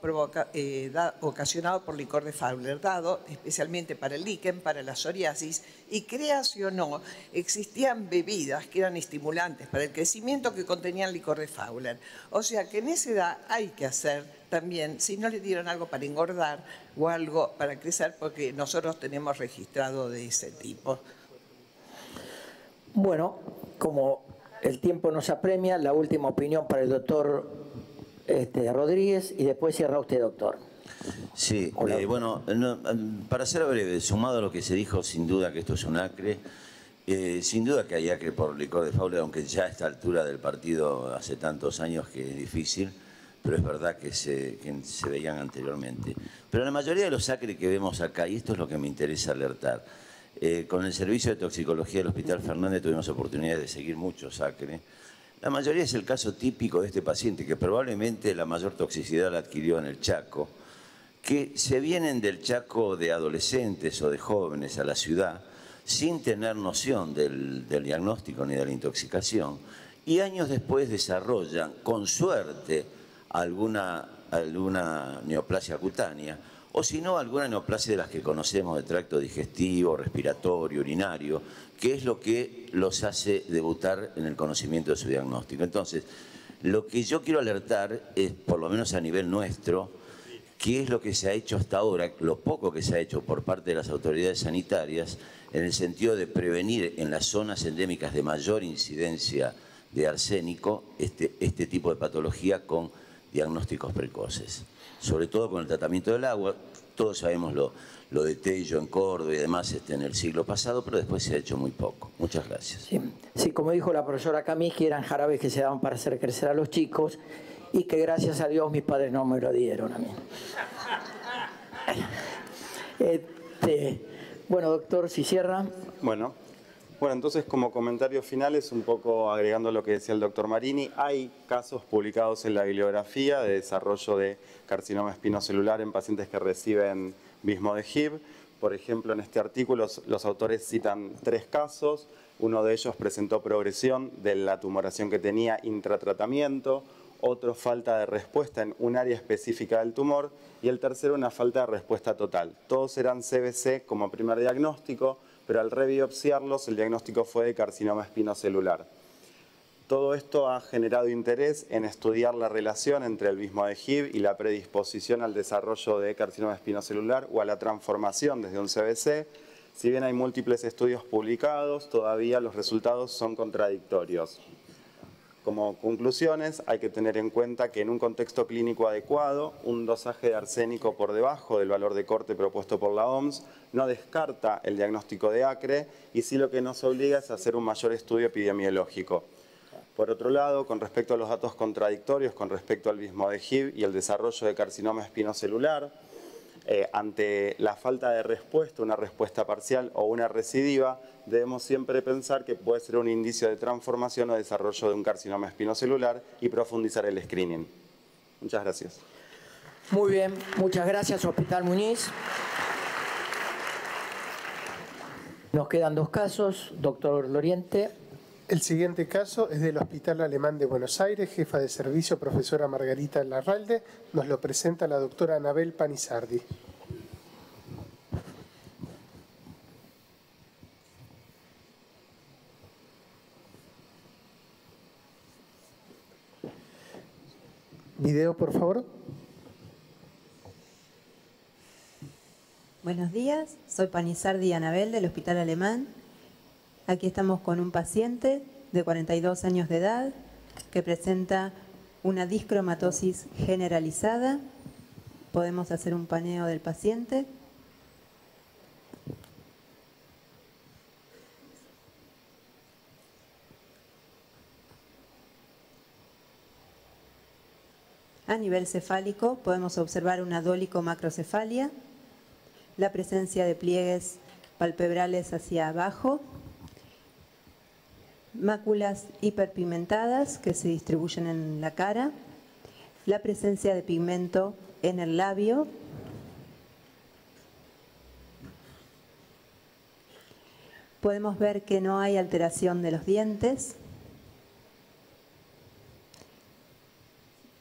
ocasionado por licor de Fowler, dado especialmente para el líquen, para la psoriasis, y créase o no, existían bebidas que eran estimulantes para el crecimiento que contenían licor de Fowler. O sea que en esa edad hay que hacer también, si no le dieron algo para engordar o algo para crecer, porque nosotros tenemos registrado de ese tipo. Bueno, como el tiempo nos apremia, la última opinión para el doctor Rodríguez y después cierra usted, doctor. Sí, bueno, para ser breve, sumado a lo que se dijo, sin duda que esto es un acre, sin duda que hay acre por licor de Fowler, aunque ya a esta altura del partido hace tantos años que es difícil, pero es verdad que se veían anteriormente. Pero la mayoría de los acre que vemos acá, y esto es lo que me interesa alertar, con el servicio de toxicología del Hospital Fernández tuvimos oportunidad de seguir muchos acre. La mayoría es el caso típico de este paciente, que probablemente la mayor toxicidad la adquirió en el Chaco, que se vienen del Chaco de adolescentes o de jóvenes a la ciudad sin tener noción del diagnóstico ni de la intoxicación, y años después desarrollan, con suerte, alguna neoplasia cutánea, o si no, alguna neoplasia de las que conocemos de tracto digestivo, respiratorio, urinario, que es lo que los hace debutar en el conocimiento de su diagnóstico. Entonces, lo que yo quiero alertar es, por lo menos a nivel nuestro, qué es lo que se ha hecho hasta ahora, lo poco que se ha hecho por parte de las autoridades sanitarias, en el sentido de prevenir en las zonas endémicas de mayor incidencia de arsénico este tipo de patología con diagnósticos precoces. Sobre todo con el tratamiento del agua. Todos sabemos lo de Tello en Córdoba y demás en el siglo pasado, pero después se ha hecho muy poco. Muchas gracias. Sí, como dijo la profesora Camiski, eran jarabes que se daban para hacer crecer a los chicos y que gracias a Dios mis padres no me lo dieron a mí. Bueno, doctor, si cierra. Bueno, entonces como comentarios finales, un poco agregando lo que decía el doctor Marini, hay casos publicados en la bibliografía de desarrollo de carcinoma espinocelular en pacientes que reciben Vismodegib. Por ejemplo, en este artículo los autores citan 3 casos. Uno de ellos presentó progresión de la tumoración que tenía intratratamiento, otro falta de respuesta en un área específica del tumor y el tercero una falta de respuesta total. Todos eran CBC como primer diagnóstico, pero al rebiopsiarlos el diagnóstico fue de carcinoma espinocelular. Todo esto ha generado interés en estudiar la relación entre el Vismodegib y la predisposición al desarrollo de carcinoma espinocelular o a la transformación desde un CBC. Si bien hay múltiples estudios publicados, todavía los resultados son contradictorios. Como conclusiones, hay que tener en cuenta que en un contexto clínico adecuado, un dosaje de arsénico por debajo del valor de corte propuesto por la OMS no descarta el diagnóstico de acre y sí lo que nos obliga es a hacer un mayor estudio epidemiológico. Por otro lado, con respecto a los datos contradictorios con respecto al Vismodegib y el desarrollo de carcinoma espinocelular, ante la falta de respuesta, una respuesta parcial o una recidiva, debemos siempre pensar que puede ser un indicio de transformación o desarrollo de un carcinoma espinocelular y profundizar el screening. Muchas gracias. Muy bien, muchas gracias, Hospital Muñiz. Nos quedan 2 casos, doctor Loriente. El siguiente caso es del Hospital Alemán de Buenos Aires, jefa de servicio, profesora Margarita Larralde. Nos lo presenta la doctora Anabel Panizardi. Video, por favor. Buenos días, soy Panizardi Anabel del Hospital Alemán. Aquí estamos con un paciente de 42 años de edad que presenta una discromatosis generalizada. Podemos hacer un paneo del paciente. A nivel cefálico podemos observar una dólico-macrocefalia, la presencia de pliegues palpebrales hacia abajo, máculas hiperpigmentadas que se distribuyen en la cara, la presencia de pigmento en el labio, podemos ver que no hay alteración de los dientes,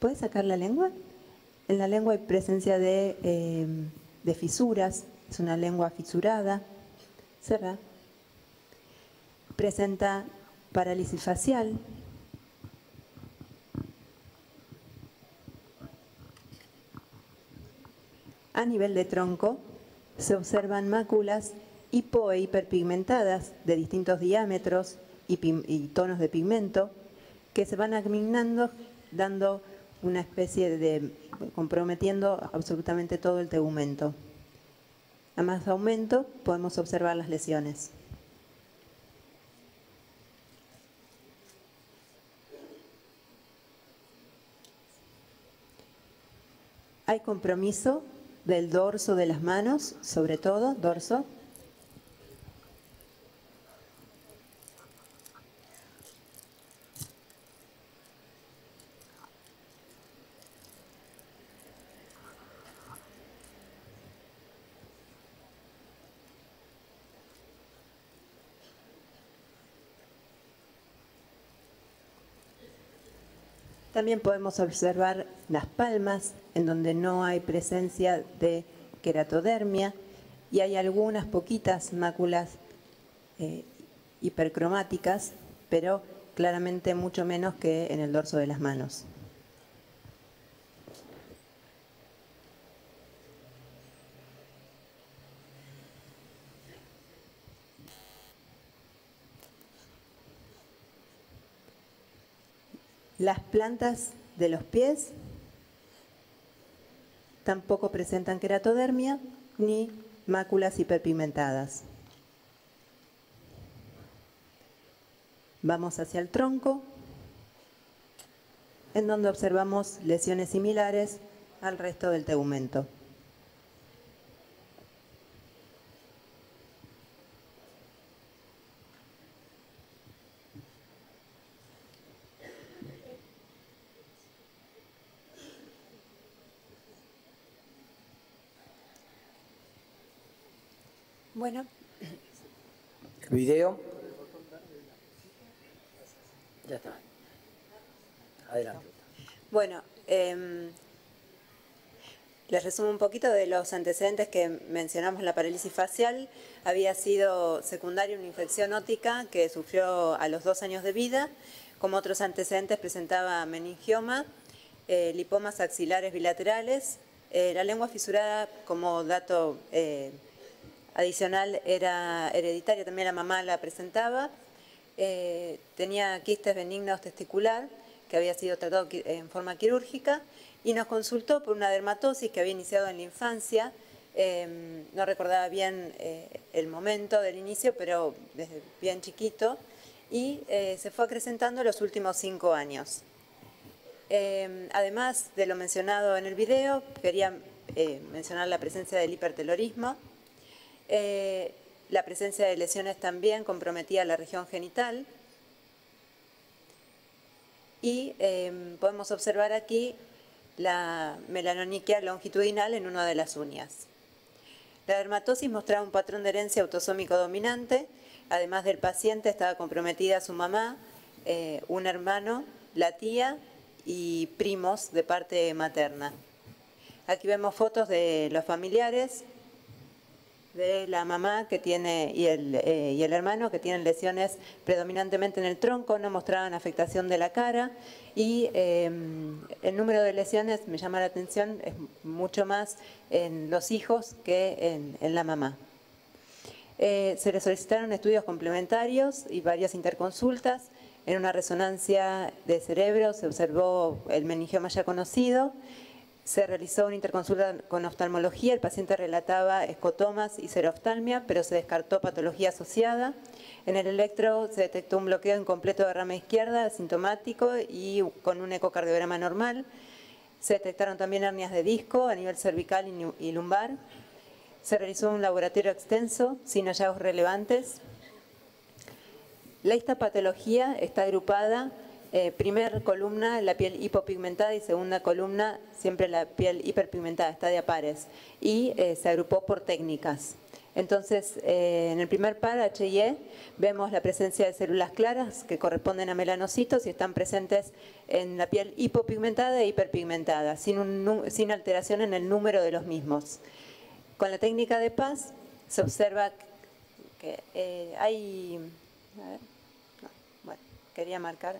¿Puedes sacar la lengua? En la lengua hay presencia de fisuras, es una lengua fisurada. Cerra. Presenta parálisis facial. A nivel de tronco se observan máculas hipo e hiperpigmentadas de distintos diámetros y tonos de pigmento que se van agminando, dando una especie de, comprometiendo absolutamente todo el tegumento. A más aumento podemos observar las lesiones. Hay compromiso del dorso de las manos, sobre todo, dorso. También podemos observar las palmas, en donde no hay presencia de queratodermia y hay algunas poquitas máculas hipercromáticas, pero claramente mucho menos que en el dorso de las manos. Las plantas de los pies tampoco presentan queratodermia ni máculas hiperpigmentadas. Vamos hacia el tronco, en donde observamos lesiones similares al resto del tegumento. Bueno. Video. Ya está. Adelante. Bueno, les resumo un poquito de los antecedentes que mencionamos. La parálisis facial había sido secundaria a una infección óptica que sufrió a los 2 años de vida. Como otros antecedentes presentaba meningioma, lipomas axilares bilaterales. La lengua fisurada, como dato adicional, era hereditaria, también la mamá la presentaba. Tenía quistes benignos testicular, que había sido tratado en forma quirúrgica, y nos consultó por una dermatosis que había iniciado en la infancia. No recordaba bien el momento del inicio, pero desde bien chiquito, y se fue acrecentando en los últimos 5 años. Además de lo mencionado en el video, quería mencionar la presencia del hipertelorismo. La presencia de lesiones también comprometía la región genital. Y podemos observar aquí la melanoniquia longitudinal en una de las uñas. La dermatosis mostraba un patrón de herencia autosómico dominante. Además del paciente, estaba comprometida su mamá, un hermano, la tía y primos de parte materna. Aquí vemos fotos de los familiares, de la mamá que tiene y el hermano, que tienen lesiones predominantemente en el tronco, no mostraban afectación de la cara, y el número de lesiones, me llama la atención, es mucho más en los hijos que en la mamá. Se le solicitaron estudios complementarios y varias interconsultas. En una resonancia de cerebro se observó el meningioma ya conocido. Se realizó una interconsulta con oftalmología, el paciente relataba escotomas y seroftalmia, pero se descartó patología asociada. En el electro se detectó un bloqueo incompleto de rama izquierda, asintomático y con un ecocardiograma normal. Se detectaron también hernias de disco a nivel cervical y lumbar. Se realizó un laboratorio extenso, sin hallazgos relevantes. La histopatología está agrupada. Primer columna, la piel hipopigmentada, y segunda columna, siempre la piel hiperpigmentada, está de a pares, y se agrupó por técnicas. Entonces, en el primer par, H y E, vemos la presencia de células claras que corresponden a melanocitos y están presentes en la piel hipopigmentada e hiperpigmentada, sin alteración en el número de los mismos. Con la técnica de Paz se observa que hay... A ver, no, bueno, quería marcar...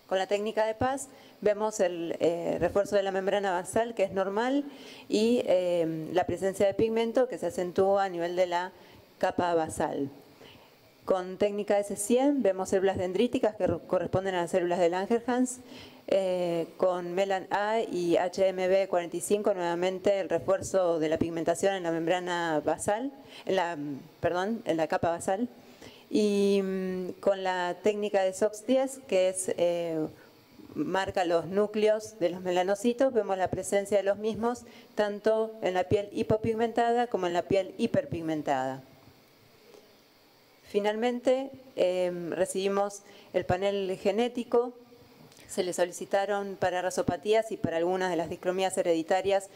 Con la técnica de Paz vemos el refuerzo de la membrana basal, que es normal, y la presencia de pigmento, que se acentúa a nivel de la capa basal. Con técnica S100 vemos células dendríticas que corresponden a las células de Langerhans. Con Melan A y HMB45 nuevamente el refuerzo de la pigmentación en la membrana basal, en la capa basal. Y con la técnica de SOX10, que es, marca los núcleos de los melanocitos, vemos la presencia de los mismos tanto en la piel hipopigmentada como en la piel hiperpigmentada. Finalmente, recibimos el panel genético. Se le solicitaron para rasopatías y para algunas de las discromías hereditarias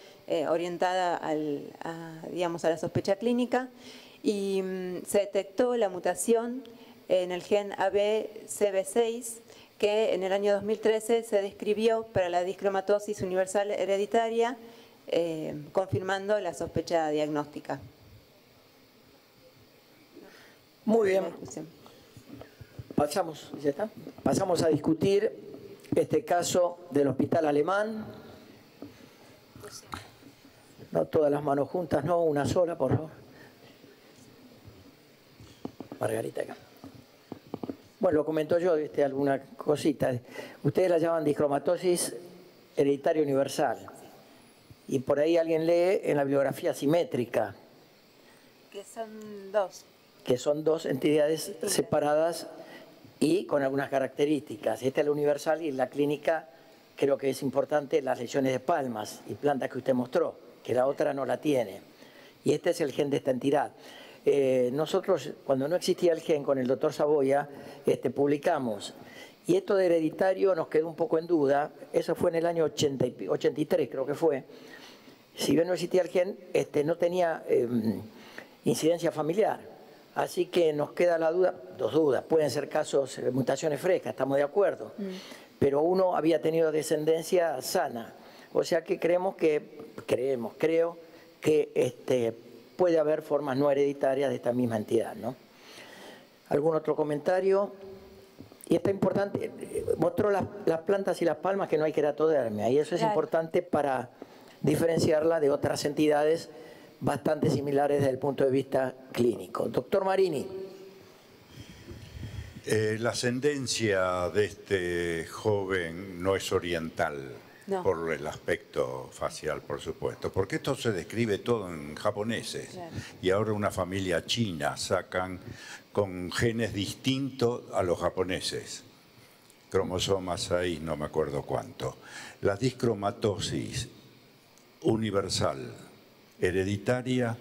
orientada a la sospecha clínica. Y se detectó la mutación en el gen ABCB6 que en el año 2013 se describió para la discromatosis universal hereditaria, confirmando la sospecha diagnóstica. Muy bien. Pasamos a discutir este caso del Hospital Alemán. No todas las manos juntas, no, una sola, por favor. Margarita acá. Bueno, lo comento yo, alguna cosita. Ustedes la llaman discromatosis hereditaria universal. Y por ahí alguien lee en la bibliografía simétrica. Que son dos. Que son dos entidades separadas y con algunas características. Esta es la universal y en la clínica creo que es importante las lesiones de palmas y plantas que usted mostró, que la otra no la tiene. Y este es el gen de esta entidad. Nosotros, cuando no existía el gen, con el doctor Saboya, publicamos. Y esto de hereditario nos quedó un poco en duda. Eso fue en el año 83, creo que fue. Si bien no existía el gen, no tenía incidencia familiar. Así que nos queda la duda, dos dudas. Pueden ser casos, mutaciones frescas, estamos de acuerdo. Pero uno había tenido descendencia sana. O sea que creo que puede haber formas no hereditarias de esta misma entidad, ¿no? ¿Algún otro comentario? Y está importante, mostró las plantas y las palmas que no hay queratodermia, y eso es importante para diferenciarla de otras entidades bastante similares desde el punto de vista clínico. Doctor Marini. La ascendencia de este joven no es oriental. No. Por el aspecto facial, por supuesto, porque esto se describe todo en japoneses. Claro. Y ahora una familia china sacan con genes distintos a los japoneses. Cromosomas 6, no me acuerdo cuánto. La discromatosis universal hereditaria,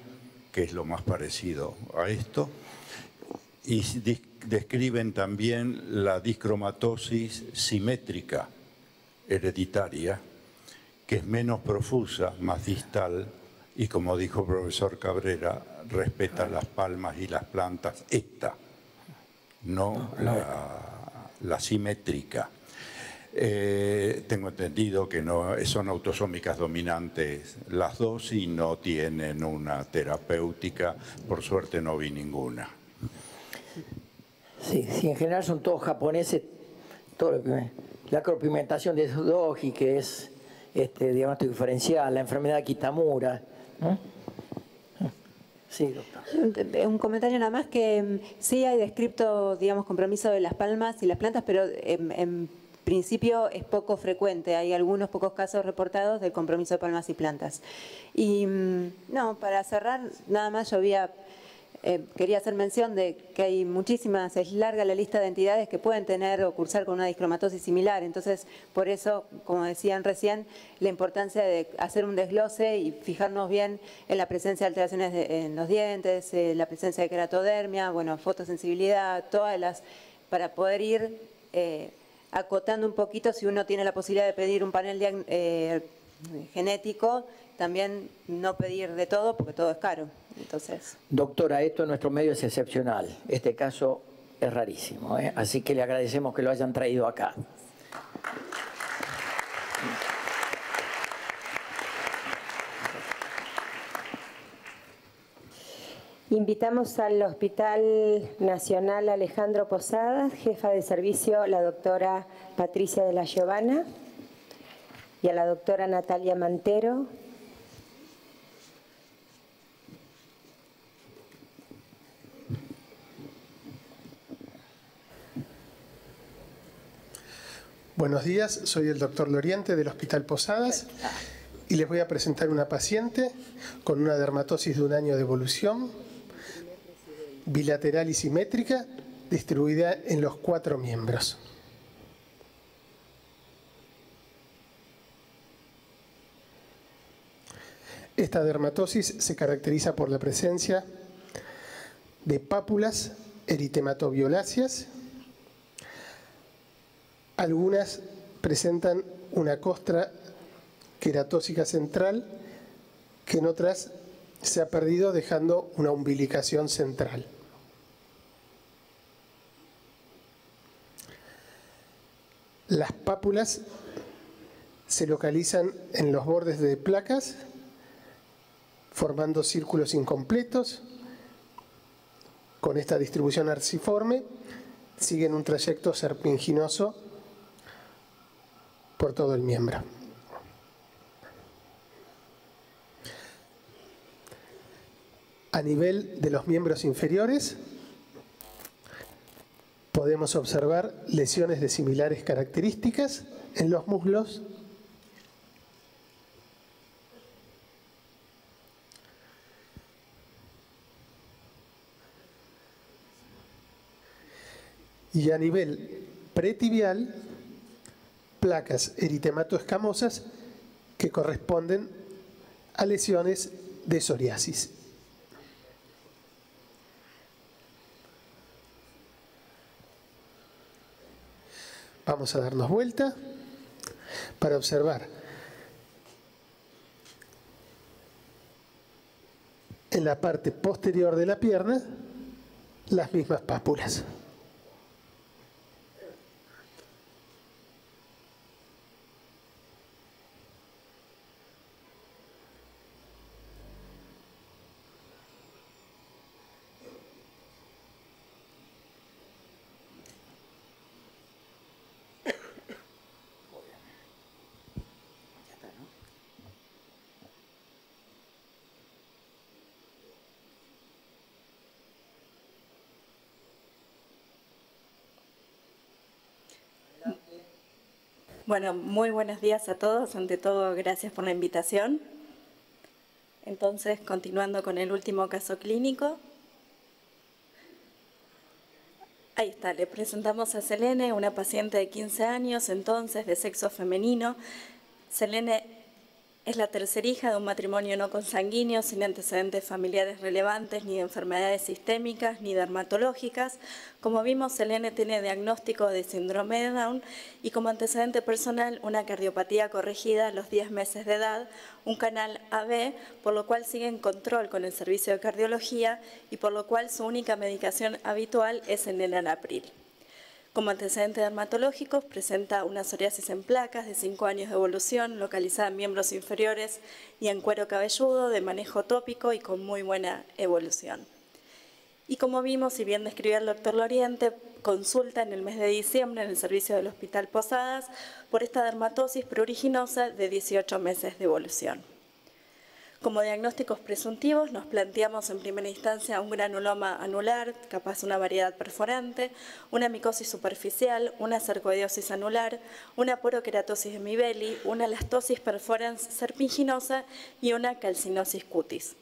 que es lo más parecido a esto, y describen también la discromatosis simétrica hereditaria, que es menos profusa, más distal, y como dijo el profesor Cabrera, respeta las palmas y las plantas, no la simétrica. Tengo entendido que no son autosómicas dominantes las dos y no tienen una terapéutica, por suerte no vi ninguna. Sí, en general son todos japoneses, todo lo que la acropigmentación de Doji, que es diagnóstico diferencial, la enfermedad de Kitamura. Sí, doctor. Un comentario nada más, que sí hay descrito, digamos, compromiso de las palmas y las plantas, pero en principio es poco frecuente. Hay algunos pocos casos reportados del compromiso de palmas y plantas. Y no, para cerrar, nada más yo quería hacer mención de que hay muchísimas, es larga la lista de entidades que pueden tener o cursar con una discromatosis similar. Entonces, por eso, como decían recién, la importancia de hacer un desglose y fijarnos bien en la presencia de alteraciones en los dientes, la presencia de queratodermia, bueno, fotosensibilidad, todas las, para poder ir acotando un poquito si uno tiene la posibilidad de pedir un panel genético, también no pedir de todo porque todo es caro. Entonces, Doctora, esto en nuestro medio es excepcional. Este caso es rarísimo, ¿eh? Así que le agradecemos que lo hayan traído acá. Invitamos al Hospital Nacional Alejandro Posadas, jefa de servicio, la doctora Patricia de la Giovanna, y a la doctora Natalia Mantero. Buenos días, soy el doctor Loriente del Hospital Posadas y les voy a presentar una paciente con una dermatosis de 1 año de evolución, bilateral y simétrica, distribuida en los 4 miembros. Esta dermatosis se caracteriza por la presencia de pápulas eritematoviolaceas. Algunas presentan una costra queratósica central que en otras se ha perdido dejando una umbilicación central. Las pápulas se localizan en los bordes de placas, formando círculos incompletos. Con esta distribución arciforme, siguen un trayecto serpinginoso por todo el miembro. A nivel de los miembros inferiores, podemos observar lesiones de similares características en los muslos, y a nivel pretibial, placas eritematoescamosas que corresponden a lesiones de psoriasis. Vamos a darnos vuelta para observar en la parte posterior de la pierna las mismas pápulas. Bueno, muy buenos días a todos. Ante todo, gracias por la invitación. Entonces, continuando con el último caso clínico. Ahí está, le presentamos a Selene, una paciente de 15 años, entonces de sexo femenino. Selene es la tercera hija de un matrimonio no consanguíneo, sin antecedentes familiares relevantes, ni de enfermedades sistémicas, ni dermatológicas. Como vimos, Selene tiene diagnóstico de síndrome de Down y como antecedente personal una cardiopatía corregida a los 10 meses de edad, un canal AB, por lo cual sigue en control con el servicio de cardiología y por lo cual su única medicación habitual es el enalapril. Como antecedentes dermatológicos, presenta una psoriasis en placas de 5 años de evolución, localizada en miembros inferiores y en cuero cabelludo, de manejo tópico y con muy buena evolución. Y como vimos, si bien describió el doctor Loriente, consulta en el mes de diciembre en el servicio del Hospital Posadas por esta dermatosis pruriginosa de 18 meses de evolución. Como diagnósticos presuntivos nos planteamos en primera instancia un granuloma anular, capaz una variedad perforante, una micosis superficial, una sarcoidosis anular, una porokeratosis de Mibelli, una elastosis perforans serpinginosa y una calcinosis cutis.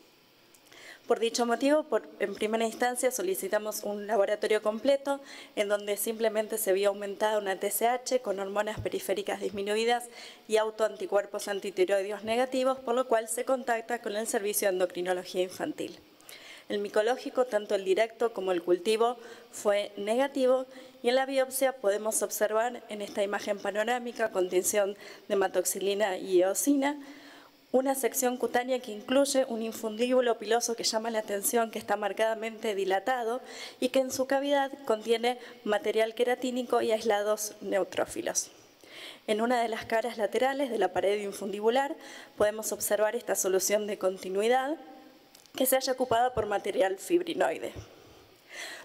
Por dicho motivo, en primera instancia solicitamos un laboratorio completo en donde simplemente se vio aumentada una TSH con hormonas periféricas disminuidas y autoanticuerpos antitiroideos negativos, por lo cual se contacta con el servicio de endocrinología infantil. El micológico, tanto el directo como el cultivo, fue negativo y en la biopsia podemos observar en esta imagen panorámica con tinción de hematoxilina y eosina una sección cutánea que incluye un infundíbulo piloso que llama la atención, que está marcadamente dilatado y que en su cavidad contiene material queratínico y aislados neutrófilos. En una de las caras laterales de la pared infundibular podemos observar esta solución de continuidad que se halla ocupada por material fibrinoide.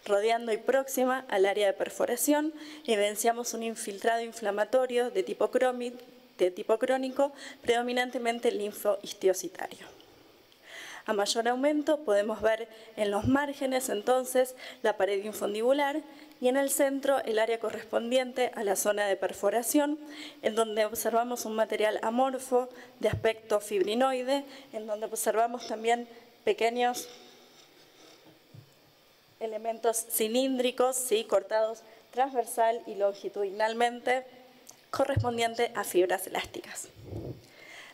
Rodeando y próxima al área de perforación, evidenciamos un infiltrado inflamatorio de tipo crónico, predominantemente linfohistiocitario. A mayor aumento podemos ver en los márgenes entonces la pared infundibular y en el centro el área correspondiente a la zona de perforación, en donde observamos un material amorfo de aspecto fibrinoide, en donde observamos también pequeños elementos cilíndricos, ¿sí?, cortados transversal y longitudinalmente, correspondiente a fibras elásticas.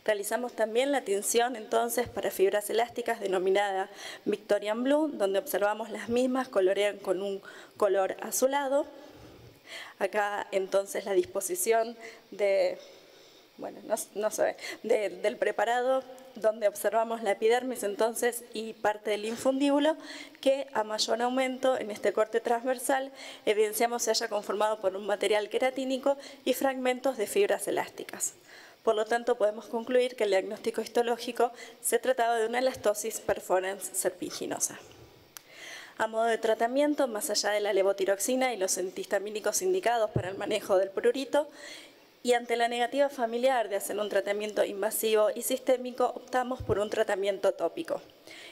Realizamos también la tinción entonces para fibras elásticas denominada Victorian Blue, donde observamos las mismas colorean con un color azulado. Acá entonces la disposición de, bueno, no se ve, del preparado, donde observamos la epidermis entonces y parte del infundíbulo, que a mayor aumento en este corte transversal evidenciamos se haya conformado por un material queratínico y fragmentos de fibras elásticas. Por lo tanto, podemos concluir que el diagnóstico histológico se trataba de una elastosis perforans serpinginosa. A modo de tratamiento, más allá de la levotiroxina y los antihistamínicos indicados para el manejo del prurito, y ante la negativa familiar de hacer un tratamiento invasivo y sistémico, optamos por un tratamiento tópico.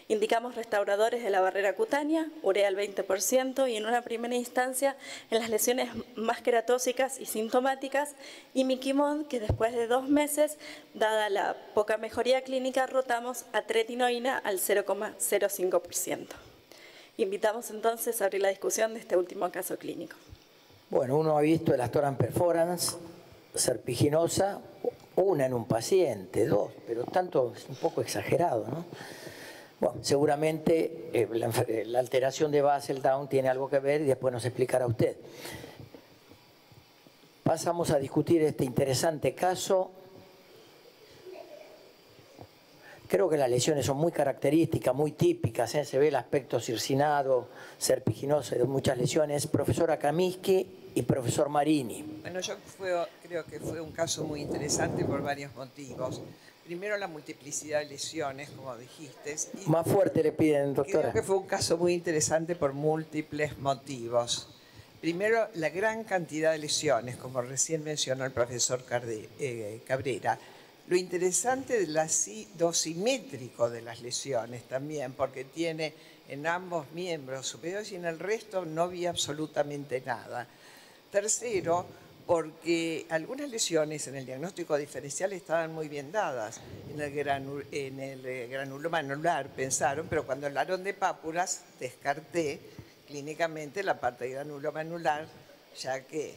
Indicamos restauradores de la barrera cutánea, urea al 20% y en una primera instancia en las lesiones más queratóxicas y sintomáticas, y Miquimod, que después de 2 meses, dada la poca mejoría clínica, rotamos a tretinoína al 0,05%. Invitamos entonces a abrir la discusión de este último caso clínico. Bueno, uno ha visto el Astoran perforans serpinginosa, una en un paciente, 2, pero tanto es un poco exagerado, ¿no? Bueno, seguramente la alteración de Basel-Down tiene algo que ver y después nos explicará usted. Pasamos a discutir este interesante caso. Creo que las lesiones son muy características, muy típicas, ¿eh? Se ve el aspecto circinado, serpinginoso de muchas lesiones. Profesora Kaminsky y profesor Marini. Bueno, yo creo que fue un caso muy interesante por varios motivos. Primero, la multiplicidad de lesiones, como dijiste. Más fuerte le piden, doctora. Creo que fue un caso muy interesante por múltiples motivos. Primero, la gran cantidad de lesiones, como recién mencionó el profesor Cabrera. Lo interesante de lo simétrico de las lesiones también, porque tiene en ambos miembros superiores y en el resto no vi absolutamente nada. Tercero, porque algunas lesiones en el diagnóstico diferencial estaban muy bien dadas. En el granuloma anular pensaron, pero cuando hablaron de pápulas descarté clínicamente la parte de granuloma anular, ya que,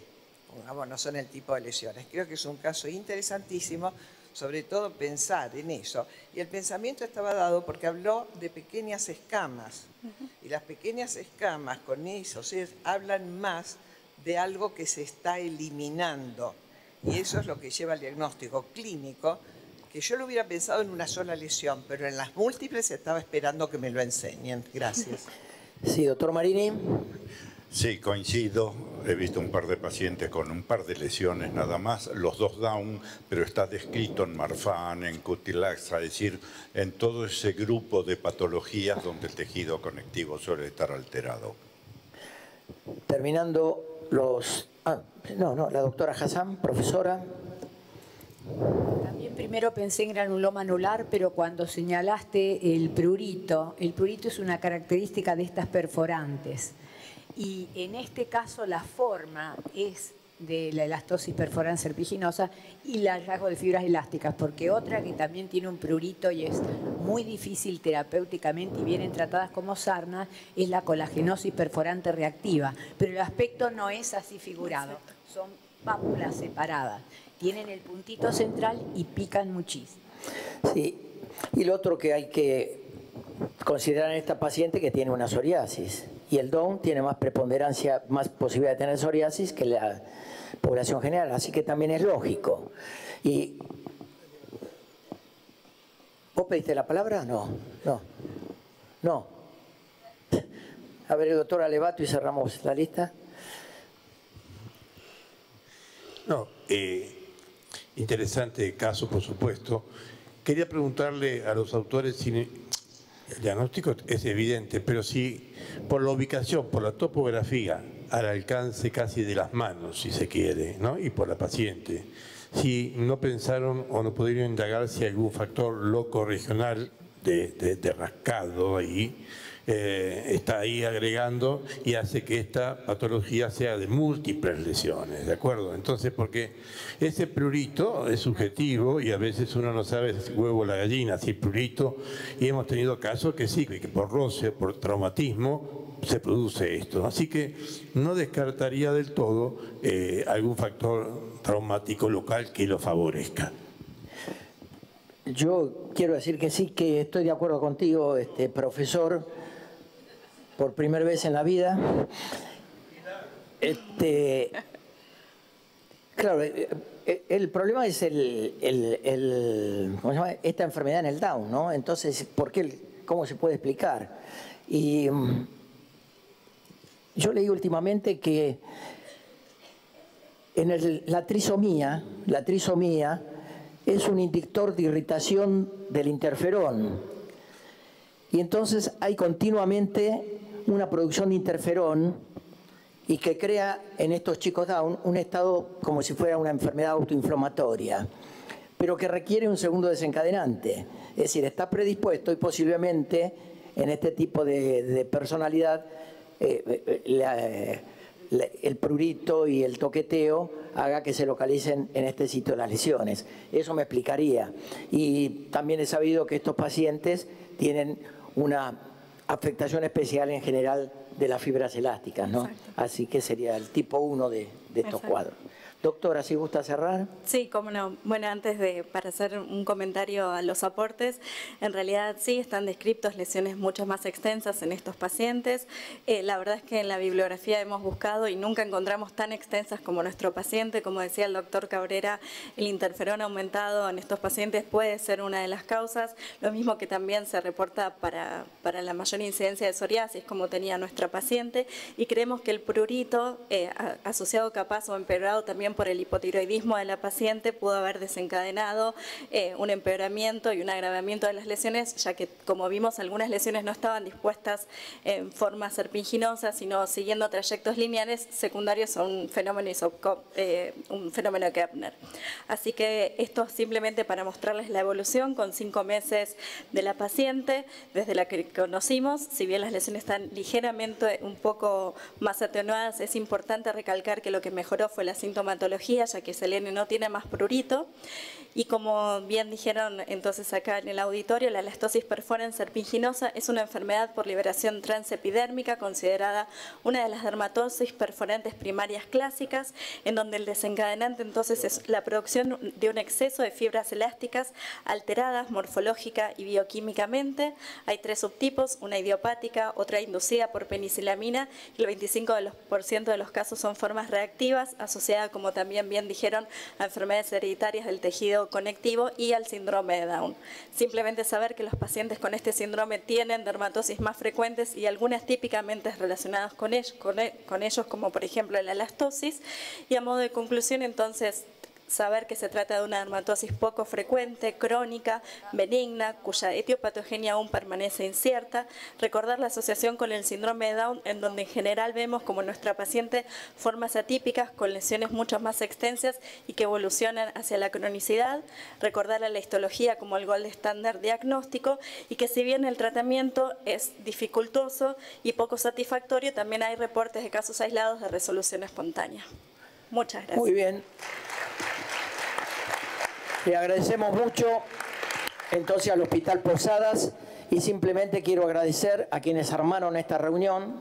pongamos, no son el tipo de lesiones. Creo que es un caso interesantísimo, sobre todo pensar en eso. Y el pensamiento estaba dado porque habló de pequeñas escamas. Y las pequeñas escamas con eso hablan más de algo que se está eliminando. Y eso es lo que lleva al diagnóstico clínico, que yo lo hubiera pensado en una sola lesión, pero en las múltiples estaba esperando que me lo enseñen. Gracias. Sí, doctor Marini. Sí, coincido. He visto un par de pacientes con un par de lesiones nada más, los 2 Down, pero está descrito en Marfan, en Cutilax, es decir, en todo ese grupo de patologías donde el tejido conectivo suele estar alterado. Terminando los... la doctora Hassan, profesora. También primero pensé en granuloma anular, pero cuando señalaste el prurito es una característica de estas perforantes. Y en este caso la forma es de la elastosis perforans serpinginosa y el hallazgo de fibras elásticas, porque otra que también tiene un prurito y es muy difícil terapéuticamente y vienen tratadas como sarna es la colagenosis perforante reactiva, pero el aspecto no es así figurado, son pápulas separadas, tienen el puntito central y pican muchísimo. Sí, y lo otro que hay que considerar en esta paciente que tiene una psoriasis. Y el Down tiene más preponderancia, más posibilidad de tener psoriasis que la población general, así que también es lógico. Y ¿Vos pediste la palabra? No. A ver, el doctor Alevato, y cerramos la lista. No, interesante caso, por supuesto. Quería preguntarle a los autores si el diagnóstico es evidente, pero si por la ubicación, por la topografía, al alcance casi de las manos, si se quiere, ¿no? Y por la paciente, si no pensaron o no pudieron indagar si algún factor loco regional de rascado ahí está ahí agregando y hace que esta patología sea de múltiples lesiones, ¿de acuerdo? Entonces, porque ese prurito es subjetivo y a veces uno no sabe si es huevo o la gallina, si es prurito, y hemos tenido casos que sí, que por roce, por traumatismo, se produce esto. Así que no descartaría del todo algún factor traumático local que lo favorezca. Yo quiero decir que sí, que estoy de acuerdo contigo, profesor, por primera vez en la vida. Claro, el problema es ¿cómo se llama? Esta enfermedad en el Down, ¿no? Entonces, ¿cómo se puede explicar? Y yo leí últimamente que en la trisomía es un inductor de irritación del interferón. Y entonces hay continuamente una producción de interferón y que crea en estos chicos Down un estado como si fuera una enfermedad autoinflamatoria, pero que requiere un segundo desencadenante. Es decir, está predispuesto y posiblemente en este tipo de personalidad el prurito y el toqueteo haga que se localicen en este sitio las lesiones. Eso me explicaría. Y también he sabido que estos pacientes tienen una afectación especial en general de las fibras elásticas, ¿no? Exacto. Así que sería el tipo 1 de estos cuadros. Doctora, ¿si gusta cerrar? Sí, cómo no. Bueno, para hacer un comentario a los aportes, en realidad sí están descritos lesiones mucho más extensas en estos pacientes. La verdad es que en la bibliografía hemos buscado y nunca encontramos tan extensas como nuestro paciente. Como decía el doctor Cabrera, el interferón aumentado en estos pacientes puede ser una de las causas, lo mismo que también se reporta para la mayor incidencia de psoriasis, como tenía nuestra paciente, y creemos que el prurito, asociado capaz o empeorado también por el hipotiroidismo de la paciente, pudo haber desencadenado un empeoramiento y un agravamiento de las lesiones, ya que, como vimos, algunas lesiones no estaban dispuestas en forma serpinginosa, sino siguiendo trayectos lineales secundarios a un fenómeno de Kepner. Así que esto simplemente para mostrarles la evolución con 5 meses de la paciente, desde la que conocimos. Si bien las lesiones están ligeramente un poco más atenuadas, es importante recalcar que lo que mejoró fue la sintomatología, ya que Selene no tiene más prurito. Y como bien dijeron entonces acá en el auditorio, la elastosis perforans serpinginosa es una enfermedad por liberación transepidérmica considerada una de las dermatosis perforantes primarias clásicas, en donde el desencadenante entonces es la producción de un exceso de fibras elásticas alteradas morfológica y bioquímicamente. Hay 3 subtipos, una idiopática, otra inducida por penicilamina, y el 25% de los casos son formas reactivas asociadas, como también bien dijeron, a enfermedades hereditarias del tejido conectivo y al síndrome de Down. Simplemente saber que los pacientes con este síndrome tienen dermatosis más frecuentes y algunas típicamente relacionadas con ellos, como por ejemplo la elastosis. Y a modo de conclusión, entonces, saber que se trata de una dermatosis poco frecuente, crónica, benigna, cuya etiopatogenia aún permanece incierta. Recordar la asociación con el síndrome de Down, en donde en general vemos como nuestra paciente formas atípicas con lesiones mucho más extensas y que evolucionan hacia la cronicidad. Recordar la histología como el gold estándar diagnóstico, y que si bien el tratamiento es dificultoso y poco satisfactorio, también hay reportes de casos aislados de resolución espontánea. Muchas gracias. Muy bien. Le agradecemos mucho entonces al Hospital Posadas, y simplemente quiero agradecer a quienes armaron esta reunión,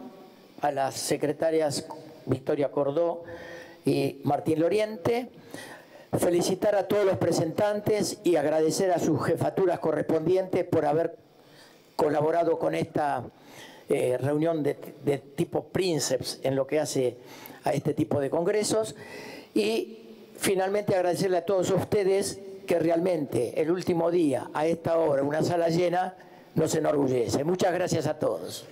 a las secretarias Victoria Cordó y Martín Loriente, felicitar a todos los presentantes y agradecer a sus jefaturas correspondientes por haber colaborado con esta reunión de tipo Princeps en lo que hace a este tipo de congresos. Y finalmente agradecerle a todos ustedes que realmente el último día, a esta hora, una sala llena, nos enorgullece. Muchas gracias a todos.